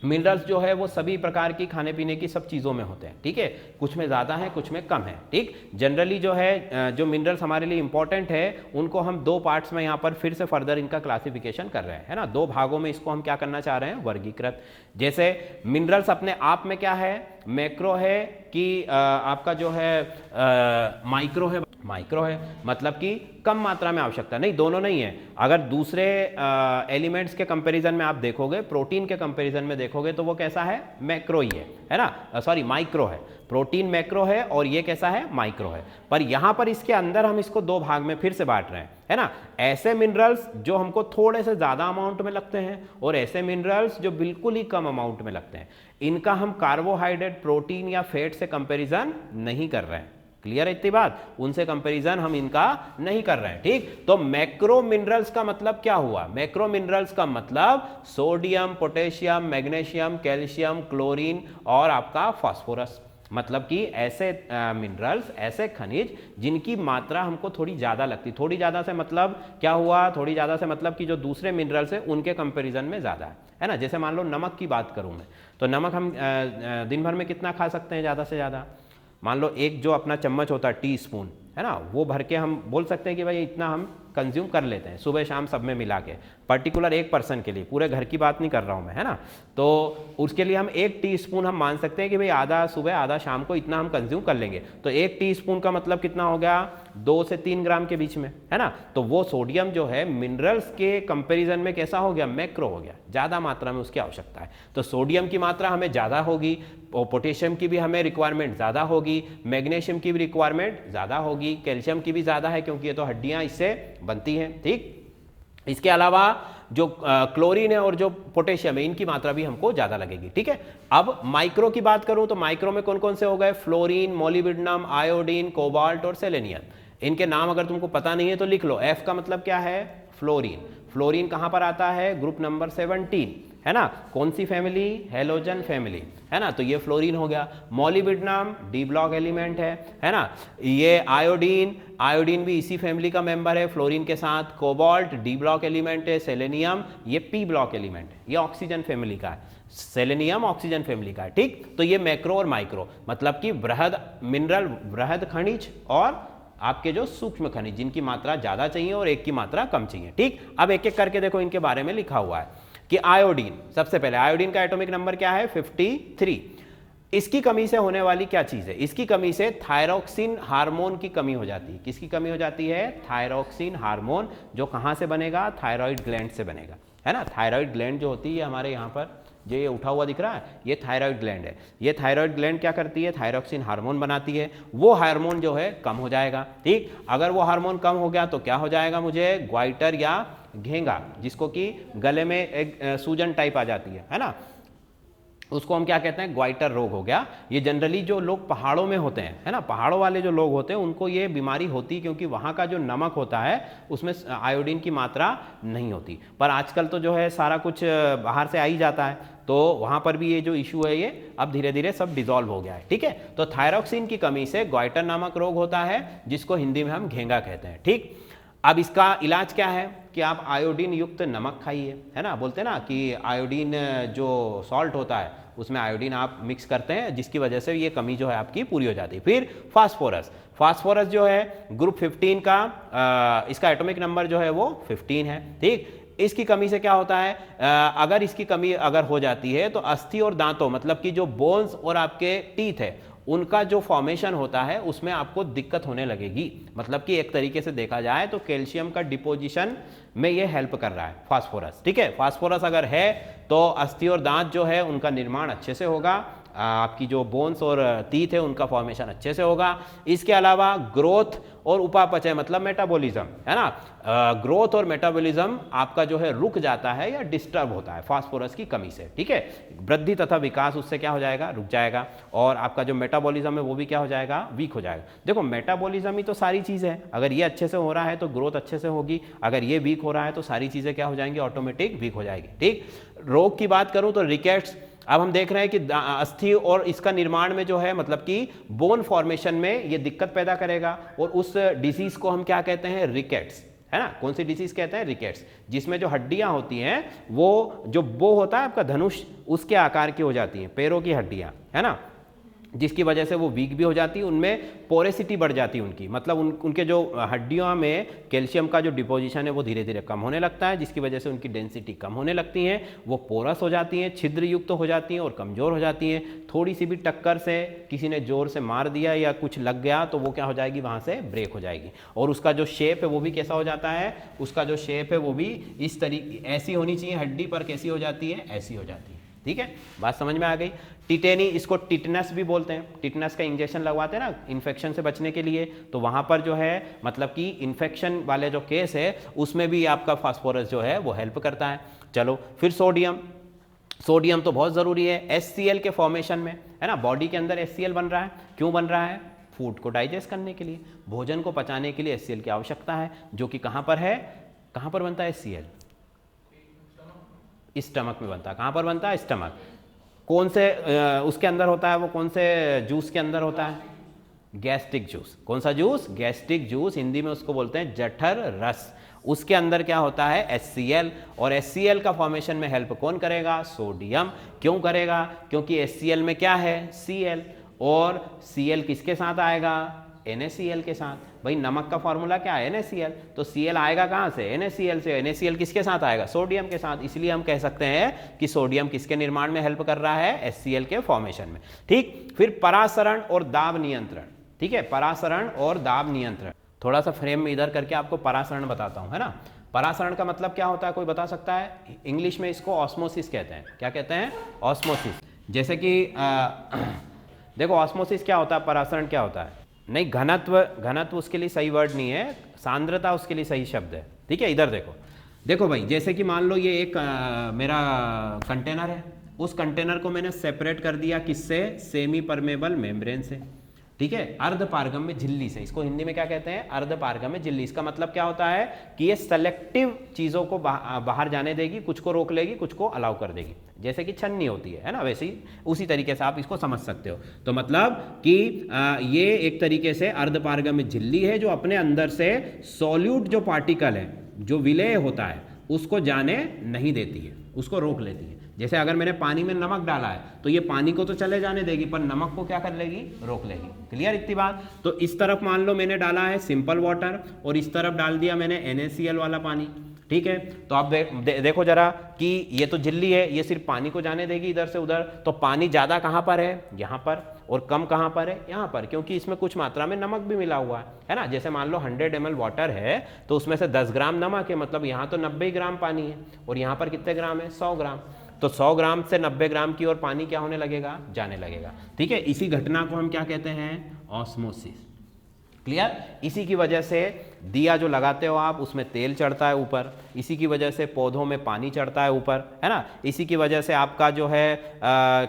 Speaker 1: मिनरल्स जो है वो सभी प्रकार की खाने पीने की सब चीज़ों में होते हैं, ठीक है। कुछ में ज़्यादा है, कुछ में कम है, ठीक। जनरली जो है जो मिनरल्स हमारे लिए इंपॉर्टेंट है उनको हम 2 पार्ट्स में यहाँ पर फिर से फर्दर इनका क्लासिफिकेशन कर रहे हैं, है ना। 2 भागों में इसको हम क्या करना चाह रहे हैं, वर्गीकृत। जैसे मिनरल्स अपने आप में क्या है, मैक्रो है कि आपका जो है माइक्रो है। माइक्रो है, मतलब कि कम मात्रा में आवश्यकता। नहीं, दोनों नहीं है। अगर दूसरे एलिमेंट्स के कंपैरिजन में आप देखोगे, प्रोटीन के कंपैरिजन में देखोगे तो वो कैसा है, मैक्रो ही है ना, सॉरी माइक्रो है। प्रोटीन मैक्रो है और ये कैसा है, माइक्रो है। पर यहाँ पर इसके अंदर हम इसको दो भाग में फिर से बांट रहे हैं, है ना। ऐसे मिनरल्स जो हमको थोड़े से ज़्यादा अमाउंट में लगते हैं और ऐसे मिनरल्स जो बिल्कुल ही कम अमाउंट में लगते हैं। इनका हम कार्बोहाइड्रेट, प्रोटीन या फैट से कंपेरिजन नहीं कर रहे हैं। क्लियर है इतनी बात, उनसे कंपैरिजन हम इनका नहीं कर रहे हैं। ठीक, तो मैक्रो मिनरल्स का मतलब क्या हुआ, मैक्रो मिनरल्स का मतलब sodium, potassium, magnesium, calcium, chlorine और आपका फास्फोरस। मतलब कि ऐसे मिनरल्स, ऐसे खनिज जिनकी मात्रा हमको थोड़ी ज़्यादा लगती। थोड़ी ज़्यादा से मतलब क्या हुआ, थोड़ी ज़्यादा से मतलब कि जो दूसरे मिनरल्स है उनके कंपैरिजन में ज़्यादा है ना। जैसे मान लो नमक की बात करूँ मैं, तो नमक हम दिन भर में कितना खा सकते हैं ज़्यादा से ज़्यादा। मान लो एक जो अपना चम्मच होता है, टी स्पून, है ना, वो भर के हम बोल सकते हैं कि भाई इतना हम कंज्यूम कर लेते हैं सुबह शाम सब में मिला के, पर्टिकुलर एक पर्सन के लिए, पूरे घर की बात नहीं कर रहा हूँ मैं, है ना। तो उसके लिए हम 1 टीस्पून हम मान सकते हैं कि भाई आधा सुबह आधा शाम को इतना हम कंज्यूम कर लेंगे। तो 1 टीस्पून का मतलब कितना हो गया, 2 से 3 ग्राम के बीच में, है ना। तो वो सोडियम जो है मिनरल्स के कंपेरिजन में कैसा हो गया, मैक्रो हो गया, ज़्यादा मात्रा में उसकी आवश्यकता है। तो सोडियम की मात्रा हमें ज़्यादा होगी और पोटेशियम की भी हमें रिक्वायरमेंट ज़्यादा होगी, मैग्नीशियम की भी रिक्वायरमेंट ज़्यादा होगी, कैल्शियम की भी ज़्यादा है क्योंकि ये तो हड्डियाँ इससे बनती हैं। ठीक, इसके अलावा जो क्लोरीन है और जो पोटेशियम है इनकी मात्रा भी हमको ज़्यादा लगेगी। ठीक है, अब माइक्रो की बात करूं तो माइक्रो में कौन कौन से हो गए, फ्लोरीन, मोलिब्डेनम, आयोडीन, कोबाल्ट और सेलेनियम। इनके नाम अगर तुमको पता नहीं है तो लिख लो। एफ का मतलब क्या है, फ्लोरीन। फ्लोरीन कहाँ पर आता है, ग्रुप नंबर 17, है ना। कौन सी फैमिली, हेलोजन फैमिली, है ना। तो ये फ्लोरीन हो गया। मोलिब्डेनम डी ब्लॉक एलिमेंट है ना। ये आयोडीन, आयोडीन भी इसी फैमिली का मेंबर है फ्लोरीन के साथ। कोबाल्ट डी ब्लॉक एलिमेंट है। सेलेनियम ये पी ब्लॉक एलिमेंट है, ये ऑक्सीजन फैमिली का है। सेलेनियम ऑक्सीजन फैमिली का है। ठीक, तो ये मैक्रो और माइक्रो मतलब कि बृहद मिनरल, बृहद खनिज और आपके जो सूक्ष्म खनिज जिनकी मात्रा ज्यादा चाहिए और एक की मात्रा कम चाहिए। ठीक, अब एक एक करके देखो इनके बारे में लिखा हुआ है कि आयोडीन, सबसे पहले आयोडीन का एटॉमिक नंबर क्या है, 53। इसकी कमी से होने वाली क्या चीज है, इसकी कमी से थायरोक्सिन हार्मोन की कमी हो जाती है। किसकी कमी हो जाती है, थायरोक्सिन हार्मोन, जो कहां से बनेगा, थायराइड ग्लैंड से बनेगा, है ना। थायराइड ग्लैंड जो होती है हमारे यहाँ पर, जो ये उठा हुआ दिख रहा है, ये थायराइड ग्लैंड है। ये थायराइड ग्लैंड क्या करती है, थायरोक्सिन हार्मोन बनाती है। वो हार्मोन जो है कम हो जाएगा। ठीक, अगर वो हार्मोन कम हो गया तो क्या हो जाएगा, मुझे ग्वाइटर या घेंगा, जिसको कि गले में एक सूजन टाइप आ जाती है ना, उसको हम क्या कहते हैं, ग्वाइटर रोग हो गया। ये जनरली जो लोग पहाड़ों में होते हैं, है ना, पहाड़ों वाले जो लोग होते हैं उनको ये बीमारी होती है क्योंकि वहाँ का जो नमक होता है उसमें आयोडीन की मात्रा नहीं होती। पर आजकल तो जो है सारा कुछ बाहर से आ ही जाता है, तो वहाँ पर भी ये जो इशू है ये अब धीरे धीरे सब डिजॉल्व हो गया है। ठीक है, तो थायरोक्सिन की कमी से ग्वाइटर नामक रोग होता है जिसको हिंदी में हम घेंगा कहते हैं। ठीक, अब इसका इलाज क्या है कि आप आयोडीन युक्त नमक खाइए, है ना। बोलते हैं ना कि आयोडीन जो सॉल्ट होता है उसमें आयोडीन आप मिक्स करते हैं, जिसकी वजह से ये कमी जो है आपकी पूरी हो जाती है। फिर फास्फोरस, फास्फोरस जो है ग्रुप 15 का, इसका एटॉमिक नंबर जो है वो 15 है। ठीक, इसकी कमी से क्या होता है, अगर इसकी कमी अगर हो जाती है तो अस्थि और दांतों, मतलब कि जो बोन्स और आपके टीथ है उनका जो फॉर्मेशन होता है उसमें आपको दिक्कत होने लगेगी। मतलब कि एक तरीके से देखा जाए तो कैल्शियम का डिपोजिशन में ये हेल्प कर रहा है फास्फोरस। ठीक है, फास्फोरस अगर है तो अस्थि और दांत जो है उनका निर्माण अच्छे से होगा, आपकी जो बोन्स और टीथ है उनका फॉर्मेशन अच्छे से होगा। इसके अलावा ग्रोथ और उपापचय मतलब मेटाबॉलिज्म, है ना, ग्रोथ और मेटाबॉलिज्म आपका जो है रुक जाता है या डिस्टर्ब होता है फास्फोरस की कमी से। ठीक है, वृद्धि तथा विकास उससे क्या हो जाएगा, रुक जाएगा, और आपका जो मेटाबॉलिज्म है वो भी क्या हो जाएगा, वीक हो जाएगा। देखो मेटाबॉलिज्म ही तो सारी चीज़ है, अगर ये अच्छे से हो रहा है तो ग्रोथ अच्छे से होगी, अगर ये वीक हो रहा है तो सारी चीज़ें क्या हो जाएंगी, ऑटोमेटिक वीक हो जाएगी। ठीक, रोग की बात करूँ तो रिकेट्स, अब हम देख रहे हैं कि अस्थि और इसका निर्माण में जो है मतलब कि बोन फॉर्मेशन में ये दिक्कत पैदा करेगा, और उस डिसीज को हम क्या कहते हैं, रिकेट्स, है ना। कौन सी डिसीज कहते हैं, रिकेट्स, जिसमें जो हड्डियां होती हैं वो जो बो होता है आपका धनुष, उसके आकार की हो जाती हैं, पैरों की हड्डियां, है ना। जिसकी वजह से वो वीक भी हो जाती है, उनमें पोरेसिटी बढ़ जाती है उनकी, मतलब उनके जो हड्डियों में कैल्शियम का जो डिपोजिशन है वो धीरे धीरे कम होने लगता है, जिसकी वजह से उनकी डेंसिटी कम होने लगती है, वो पोरस हो जाती हैं, छिद्र युक्त हो जाती हैं और कमज़ोर हो जाती हैं। थोड़ी सी भी टक्कर से किसी ने ज़ोर से मार दिया या कुछ लग गया तो वो क्या हो जाएगी, वहाँ से ब्रेक हो जाएगी, और उसका जो शेप है वो भी कैसा हो जाता है, उसका जो शेप है वो भी इस तरीके ऐसी होनी चाहिए हड्डी पर, कैसी हो जाती है, ऐसी हो जाती है। ठीक है, बात समझ में आ गई। टिटेनी, इसको टिटनस भी बोलते हैं, टिटनस का इंजेक्शन लगवाते हैं ना इन्फेक्शन से बचने के लिए, तो वहाँ पर जो है मतलब कि इन्फेक्शन वाले जो केस है उसमें भी आपका फास्फोरस जो है वो हेल्प करता है। चलो फिर सोडियम, सोडियम तो बहुत ज़रूरी है HCl के फॉर्मेशन में, है ना, बॉडी के अंदर HCl बन रहा है, क्यों बन रहा है, फूड को डाइजेस्ट करने के लिए, भोजन को पचाने के लिए HCl की आवश्यकता है, जो कि कहाँ पर है, कहाँ पर बनता है HCl, स्टमक में बनता है। कहाँ पर बनता है, स्टमक। कौन से उसके अंदर होता है, वो कौन से जूस के अंदर होता है, गैस्ट्रिक जूस। कौन सा जूस, गैस्ट्रिक जूस, हिंदी में उसको बोलते हैं जठर रस। उसके अंदर क्या होता है, HCl, और HCl का फॉर्मेशन में हेल्प कौन करेगा, सोडियम। क्यों करेगा, क्योंकि HCl में क्या है, Cl, और Cl किसके साथ आएगा, NaCl के साथ। भाई नमक का फॉर्मूला क्या है, NaCl, तो Cl आएगा कहाँ से, NaCl से। NaCl किसके साथ आएगा, सोडियम के साथ। इसलिए हम कह सकते हैं कि सोडियम किसके निर्माण में हेल्प कर रहा है, HCl के फॉर्मेशन में। ठीक, फिर परासरण और दाब नियंत्रण। ठीक है, परासरण और दाब नियंत्रण, थोड़ा सा फ्रेम में इधर करके आपको परासरण बताता हूँ, है ना। परासरण का मतलब क्या होता है, कोई बता सकता है, इंग्लिश में इसको ऑस्मोसिस कहते हैं। क्या कहते हैं, ऑस्मोसिस। जैसे कि देखो ऑस्मोसिस क्या होता है, परासरण क्या होता है, नहीं घनत्व, घनत्व उसके लिए सही वर्ड नहीं है, सांद्रता उसके लिए सही शब्द है। ठीक है, इधर देखो, देखो भाई, जैसे कि मान लो ये एक मेरा कंटेनर है, उस कंटेनर को मैंने सेपरेट कर दिया किससे, सेमी परमेबल मेम्ब्रेन से। ठीक है, अर्धपारगम्य झिल्ली से। इसको हिंदी में क्या कहते हैं, अर्धपारगम्य झिल्ली। इसका मतलब क्या होता है कि ये सेलेक्टिव चीज़ों को बाहर जाने देगी, कुछ को रोक लेगी, कुछ को अलाउ कर देगी, जैसे कि छन्नी होती है ना, वैसे ही उसी तरीके से आप इसको समझ सकते हो। तो मतलब कि ये एक तरीके से अर्धपारगम्य झिल्ली है जो अपने अंदर से सॉल्यूट जो पार्टिकल है, जो विलेय होता है, उसको जाने नहीं देती है, उसको रोक लेती है। जैसे अगर मैंने पानी में नमक डाला है तो ये पानी को तो चले जाने देगी, पर नमक को क्या कर लेगी, रोक लेगी। क्लियर इतनी बात। तो इस तरफ मान लो मैंने डाला है सिंपल वाटर, और इस तरफ डाल दिया मैंने NaCl वाला पानी। ठीक है, तो आप देखो जरा कि ये तो झिल्ली है, ये सिर्फ पानी को जाने देगी इधर से उधर, तो पानी ज़्यादा कहाँ पर है, यहाँ पर, और कम कहाँ पर है, यहाँ पर, क्योंकि इसमें कुछ मात्रा में नमक भी मिला हुआ है ना। जैसे मान लो 100 ml वाटर है तो उसमें से 10 ग्राम नमक है, मतलब यहाँ तो 90 ग्राम पानी है, और यहाँ पर कितने ग्राम है, 100 ग्राम। तो 100 ग्राम से 90 ग्राम की ओर पानी क्या होने लगेगा, जाने लगेगा। ठीक है, इसी घटना को हम क्या कहते हैं, ऑस्मोसिस। क्लियर। इसी की वजह से दिया जो लगाते हो आप, उसमें तेल चढ़ता है ऊपर, इसी की वजह से पौधों में पानी चढ़ता है ऊपर, है ना। इसी की वजह से आपका जो है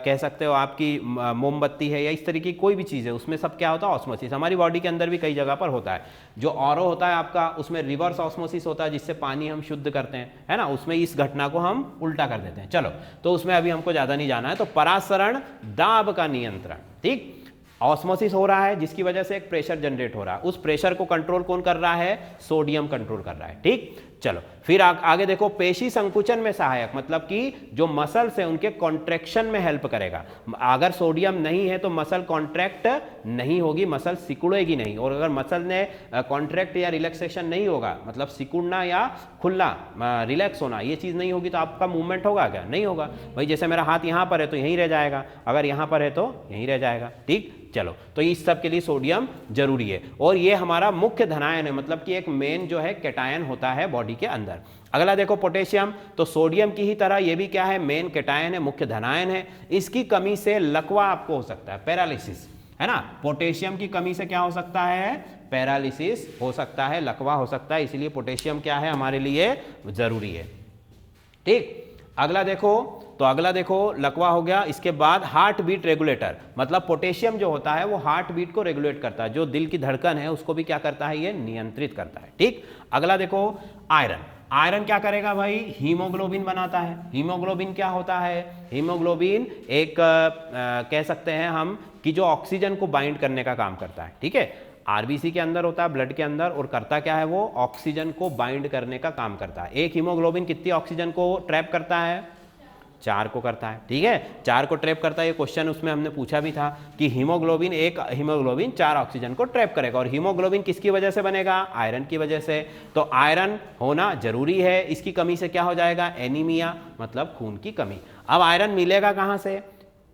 Speaker 1: कह सकते हो आपकी मोमबत्ती है या इस तरीके की कोई भी चीज़ है, उसमें सब क्या होता है, ऑस्मोसिस। हमारी बॉडी के अंदर भी कई जगह पर होता है। जो ऑरो होता है आपका, उसमें रिवर्स ऑस्मोसिस होता है, जिससे पानी हम शुद्ध करते हैं, है ना, उसमें इस घटना को हम उल्टा कर देते हैं। चलो, तो उसमें अभी हमको ज़्यादा नहीं जाना है। तो परासरण दाब का नियंत्रण, ठीक, ऑस्मोसिस हो रहा है जिसकी वजह से एक प्रेशर जनरेट हो रहा है, उस प्रेशर को कंट्रोल कौन कर रहा है, सोडियम कंट्रोल कर रहा है। ठीक, चलो फिर आगे देखो, पेशी संकुचन में सहायक, मतलब कि जो मसल्स है उनके कॉन्ट्रैक्शन में हेल्प करेगा। अगर सोडियम नहीं है तो मसल कॉन्ट्रैक्ट नहीं होगी, मसल सिकुड़ेगी नहीं, और अगर मसल ने कॉन्ट्रैक्ट या रिलैक्सेशन नहीं होगा, मतलब सिकुड़ना या खुलना, रिलैक्स होना, ये चीज़ नहीं होगी तो आपका मूवमेंट होगा क्या, नहीं होगा। भाई जैसे मेरा हाथ यहाँ पर है तो यहीं रह जाएगा, अगर यहाँ पर है तो यहीं रह जाएगा। ठीक, चलो, तो इस सब के लिए सोडियम जरूरी है, और ये हमारा मुख्य धनायन है, मतलब कि एक मेन जो है कैटायन होता है बॉडी के अंदर। अगला देखो पोटेशियम, तो सोडियम की ही तरह ये भी क्या है, मेन कैटायन है, मुख्य धनायन है। इसकी कमी से लकवा आपको हो सकता है, पैरालिसिस, है ना। पोटेशियम की कमी से क्या हो सकता है, पैरालिसिस हो सकता है, लकवा हो सकता है, इसलिए पोटेशियम क्या है, हमारे लिए जरूरी है। ठीक, अगला देखो, तो अगला देखो लकवा हो गया। इसके बाद हार्ट बीट रेगुलेटर, मतलब पोटेशियम जो होता है वो हार्ट बीट को रेगुलेट करता है, जो दिल की धड़कन है उसको भी क्या करता है, ये नियंत्रित करता है। ठीक, अगला देखो आयरन। आयरन क्या करेगा भाई, हीमोग्लोबिन बनाता है। हीमोग्लोबिन क्या होता है, हीमोग्लोबिन एक कह सकते हैं हम कि जो ऑक्सीजन को बाइंड करने का काम करता है। ठीक है, आरबीसी के अंदर होता है, ब्लड के अंदर, और करता क्या है, वो ऑक्सीजन को बाइंड करने का काम करता है। एक हीमोग्लोबिन कितनी ऑक्सीजन को ट्रैप करता है, 4 को करता है, ठीक है, 4 को ट्रैप करता है। ये क्वेश्चन उसमें हमने पूछा भी था कि एक हीमोग्लोबिन 4 ऑक्सीजन को ट्रैप करेगा, और हीमोग्लोबिन किसकी वजह से बनेगा? आयरन की वजह से। तो आयरन होना जरूरी है, इसकी कमी से क्या हो जाएगा? एनीमिया, मतलब खून की कमी। अब आयरन मिलेगा कहाँ से?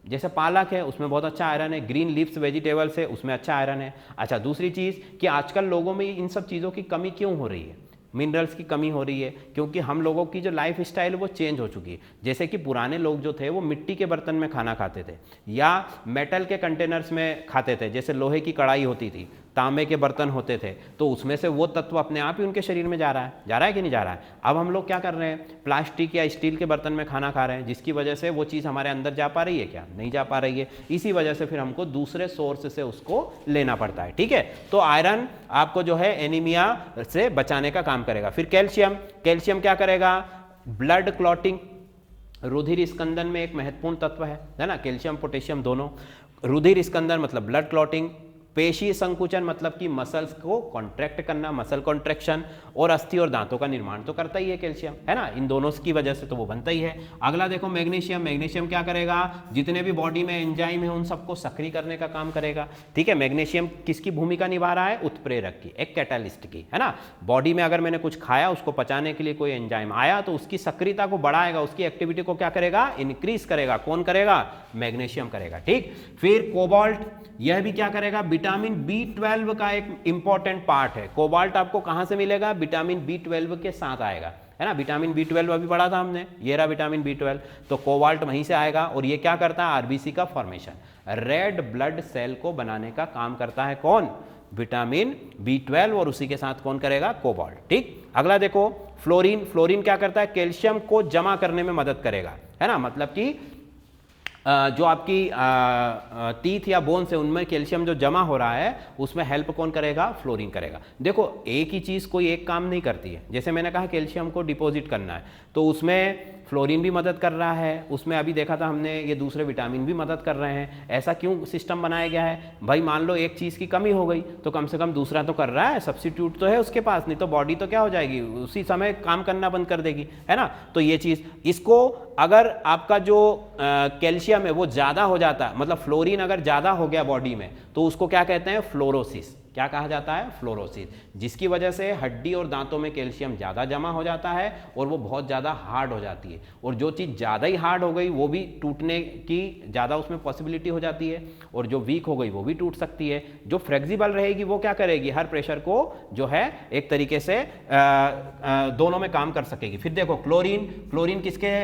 Speaker 1: जैसे पालक है उसमें बहुत अच्छा आयरन है, ग्रीन लीव्स वेजिटेबल्स है उसमें अच्छा आयरन है। अच्छा, दूसरी चीज़ कि आजकल लोगों में इन सब चीज़ों की कमी क्यों हो रही है? मिनरल्स की कमी हो रही है क्योंकि हम लोगों की जो लाइफ स्टाइल वो चेंज हो चुकी है। जैसे कि पुराने लोग जो थे वो मिट्टी के बर्तन में खाना खाते थे या मेटल के कंटेनर्स में खाते थे, जैसे लोहे की कढ़ाई होती थी, तांबे के बर्तन होते थे, तो उसमें से वो तत्व अपने आप ही उनके शरीर में जा रहा है कि नहीं जा रहा है? अब हम लोग क्या कर रहे हैं? प्लास्टिक या स्टील के बर्तन में खाना खा रहे हैं, जिसकी वजह से वो चीज़ हमारे अंदर जा पा रही है क्या? नहीं जा पा रही है। इसी वजह से फिर हमको दूसरे सोर्स से उसको लेना पड़ता है, ठीक है। तो आयरन आपको जो है एनीमिया से बचाने का काम करेगा। फिर कैल्शियम क्या करेगा? ब्लड क्लॉटिंग, रुधिर स्कंदन में एक महत्वपूर्ण तत्व है ना, कैल्शियम पोटेशियम दोनों। रुधिर स्कंदन मतलब ब्लड क्लॉटिंग, पेशी संकुचन मतलब कि मसल्स को कॉन्ट्रैक्ट करना, मसल कॉन्ट्रैक्शन, और अस्थि और दांतों का निर्माण तो करता ही है कैल्शियम, है ना, इन दोनों की वजह से तो वो बनता ही है। अगला देखो मैग्नीशियम क्या करेगा? जितने भी बॉडी में एंजाइम है उन सबको सक्रिय करने का काम करेगा, ठीक है। मैग्नीशियम किसकी भूमिका निभा रहा है? उत्प्रेरक की, एक कैटालिस्ट की, है ना। बॉडी में अगर मैंने कुछ खाया, उसको पचाने के लिए कोई एंजाइम आया तो उसकी सक्रियता को बढ़ाएगा, उसकी एक्टिविटी को क्या करेगा? इंक्रीज करेगा। कौन करेगा? मैग्नीशियम करेगा, ठीक। फिर कोबाल्ट, यह भी क्या करेगा? विटामिन B12 का एक इंपॉर्टेंट पार्ट है। कोबाल्ट आपको कहां से मिलेगा? विटामिन B12 के साथ आएगा, है ना। विटामिन B12 अभी पढ़ा था हमने, ये रहा विटामिन B12, तो कोबाल्ट वहीं से आएगा। और ये क्या करता है? आरबीसी का फॉर्मेशन, रेड ब्लड सेल को बनाने का काम करता है। कौन? विटामिन B12, और उसी के साथ कौन करेगा? कोबाल्ट, ठीक। अगला देखो फ्लोरीन क्या करता है? कैल्शियम को जमा करने में मदद करेगा, है ना। मतलब कि जो आपकी टीथ या बोन्स है उनमें कैल्शियम जो जमा हो रहा है उसमें हेल्प कौन करेगा? फ्लोरीन करेगा। देखो एक ही चीज़ कोई एक काम नहीं करती है। जैसे मैंने कहा कैल्शियम को डिपॉजिट करना है तो उसमें फ्लोरीन भी मदद कर रहा है, उसमें अभी देखा था हमने ये दूसरे विटामिन भी मदद कर रहे हैं। ऐसा क्यों सिस्टम बनाया गया है? भाई मान लो एक चीज़ की कमी हो गई तो कम से कम दूसरा तो कर रहा है, सब्स्टिट्यूट तो है उसके पास, नहीं तो बॉडी तो क्या हो जाएगी? उसी समय काम करना बंद कर देगी, है ना। तो ये चीज़, इसको अगर आपका जो कैल्शियम है वो ज़्यादा हो जाता है, मतलब फ्लोरीन अगर ज़्यादा हो गया बॉडी में, तो उसको क्या कहते हैं? फ्लोरोसिस। क्या कहा जाता है? फ्लोरोसिस, जिसकी वजह से हड्डी और दांतों में कैल्शियम ज़्यादा जमा हो जाता है और वो बहुत ज़्यादा हार्ड हो जाती है। और जो चीज़ ज़्यादा ही हार्ड हो गई वो भी टूटने की ज़्यादा उसमें पॉसिबिलिटी हो जाती है, और जो वीक हो गई वो भी टूट सकती है। जो फ्लेक्सिबल रहेगी वो क्या करेगी? हर प्रेशर को जो है एक तरीके से दोनों में काम कर सकेगी। फिर देखो क्लोरीन किसके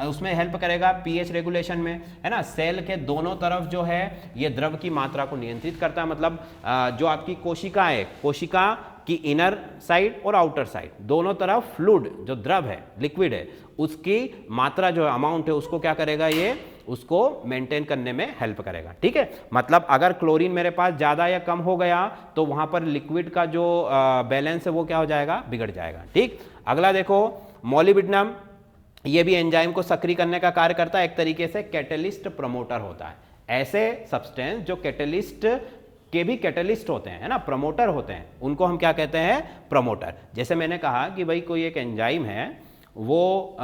Speaker 1: उसमें हेल्प करेगा? पीएच रेगुलेशन में, है ना। सेल के दोनों तरफ जो है ये द्रव की मात्रा को नियंत्रित करता है। मतलब जो आपकी कोशिका है, कोशिका की इनर साइड और आउटर साइड दोनों तरफ फ्लूइड जो द्रव है, लिक्विड है, उसकी मात्रा जो अमाउंट है उसको क्या करेगा? ये उसको मेंटेन करने में हेल्प करेगा, ठीक है। मतलब अगर क्लोरीन मेरे पास ज़्यादा या कम हो गया तो वहां पर लिक्विड का जो बैलेंस है वो क्या हो जाएगा? बिगड़ जाएगा, ठीक। अगला देखो मॉलिब्डेनम, ये भी एंजाइम को सक्रिय करने का कार्य करता है, एक तरीके से कैटलिस्ट प्रमोटर होता है। ऐसे सब्सटेंस जो कैटलिस्ट के भी कैटलिस्ट होते हैं, है ना, प्रमोटर होते हैं, उनको हम क्या कहते हैं? प्रमोटर। जैसे मैंने कहा कि भाई कोई एक एंजाइम है वो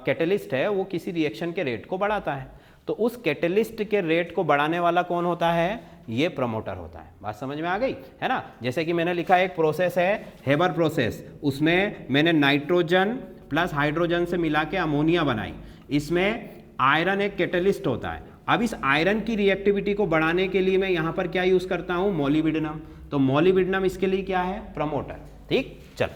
Speaker 1: कैटलिस्ट है, वो किसी रिएक्शन के रेट को बढ़ाता है, तो उस कैटलिस्ट के रेट को बढ़ाने वाला कौन होता है? ये प्रमोटर होता है। बात समझ में आ गई, है ना। जैसे कि मैंने लिखा एक प्रोसेस है हेबर प्रोसेस, उसमें मैंने नाइट्रोजन प्लस हाइड्रोजन से मिला के अमोनिया बनाई, इसमें आयरन एक कैटलिस्ट होता है। अब इस आयरन की रिएक्टिविटी को बढ़ाने के लिए मैं यहाँ पर क्या यूज करता हूँ? मॉलिब्डेनम। तो मॉलिब्डेनम इसके लिए क्या है? प्रमोटर, ठीक। चल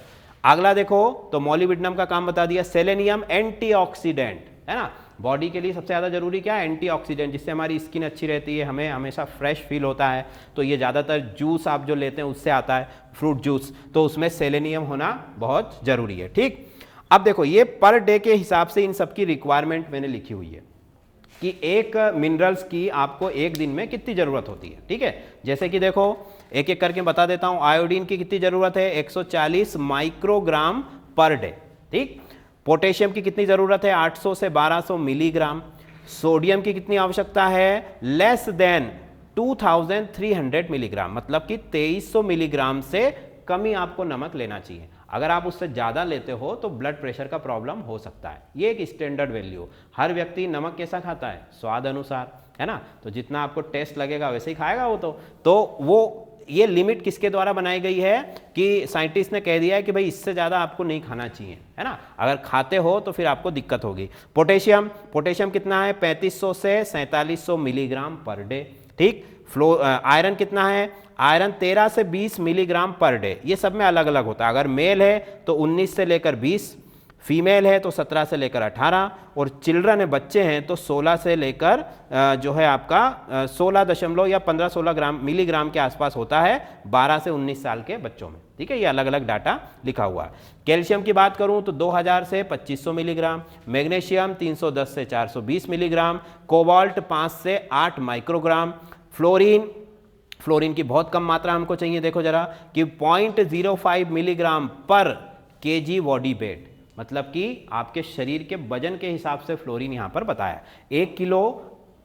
Speaker 1: अगला देखो, तो मॉलिब्डेनम का काम बता दिया। सेलेनियम एंटीऑक्सीडेंट, है ना। बॉडी के लिए सबसे ज़्यादा जरूरी क्या है? एंटीऑक्सीडेंट, जिससे हमारी स्किन अच्छी रहती है, हमें हमेशा फ्रेश फील होता है। तो ये ज़्यादातर जूस आप जो लेते हैं उससे आता है, फ्रूट जूस, तो उसमें सेलेनियम होना बहुत ज़रूरी है, ठीक। अब देखो ये पर डे के हिसाब से इन सबकी रिक्वायरमेंट मैंने लिखी हुई है कि एक मिनरल्स की आपको एक दिन में कितनी ज़रूरत होती है, ठीक है। जैसे कि देखो एक एक करके बता देता हूँ। आयोडीन की कितनी ज़रूरत है? 140 माइक्रोग्राम पर डे, ठीक। पोटेशियम की कितनी ज़रूरत है? 800 से 1200 मिलीग्राम। सोडियम की कितनी आवश्यकता है? लेस देन 2300 मिलीग्राम, मतलब कि 2300 मिलीग्राम से कम ही आपको नमक लेना चाहिए। अगर आप उससे ज़्यादा लेते हो तो ब्लड प्रेशर का प्रॉब्लम हो सकता है। ये एक स्टैंडर्ड वैल्यू। हर व्यक्ति नमक कैसा खाता है, स्वाद अनुसार, है ना, तो जितना आपको टेस्ट लगेगा वैसे ही खाएगा वो। तो वो ये लिमिट किसके द्वारा बनाई गई है कि साइंटिस्ट ने कह दिया है कि भाई इससे ज़्यादा आपको नहीं खाना चाहिए, है ना, अगर खाते हो तो फिर आपको दिक्कत होगी। पोटेशियम, पोटेशियम कितना है, 3500 से 4700 मिलीग्राम पर डे, ठीक। आयरन कितना है, आयरन 13 से 20 मिलीग्राम पर डे। ये सब में अलग अलग होता है, अगर मेल है तो 19 से लेकर 20, फीमेल है तो 17 से लेकर 18, और चिल्ड्रन है, बच्चे हैं, तो 16 से लेकर जो है आपका 16 या 15-16 ग्राम मिलीग्राम के आसपास होता है 12 से 19 साल के बच्चों में, ठीक है। ये अलग अलग डाटा लिखा हुआ है। कैल्शियम की बात करूं तो 2000 से 2500 मिलीग्राम, मैग्नीशियम 310 से 420 मिलीग्राम, कोबाल्ट 5 से 8 माइक्रोग्राम, फ्लोरीन, फ्लोरीन की बहुत कम मात्रा हमको चाहिए, देखो जरा कि 0.05 मिलीग्राम पर केजी बॉडी वेट, मतलब कि आपके शरीर के वजन के हिसाब से फ्लोरीन यहाँ पर बताया। 1 किलो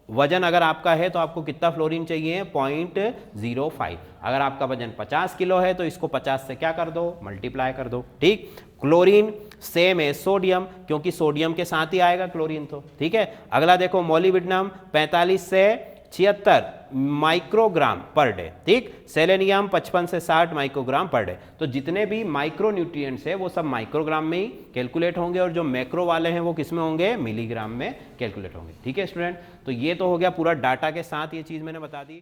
Speaker 1: वजन अगर आपका है तो आपको कितना फ्लोरीन चाहिए, 0.05। अगर आपका वजन 50 किलो है तो इसको 50 से क्या कर दो, मल्टीप्लाई कर दो, ठीक। क्लोरीन सेम है सोडियम, क्योंकि सोडियम के साथ ही आएगा क्लोरीन, तो ठीक है। अगला देखो मॉलिब्डेनम 45 से 76 माइक्रोग्राम पर डे, ठीक। सेलेनियम 55 से 60 माइक्रोग्राम पर डे। तो जितने भी माइक्रो न्यूट्रिएंट्स है वो सब माइक्रोग्राम में ही कैलकुलेट होंगे, और जो मैक्रो वाले हैं वो किस में होंगे, मिलीग्राम में कैलकुलेट होंगे, ठीक है स्टूडेंट। तो ये तो हो गया पूरा डाटा के साथ, ये चीज़ मैंने बता दी।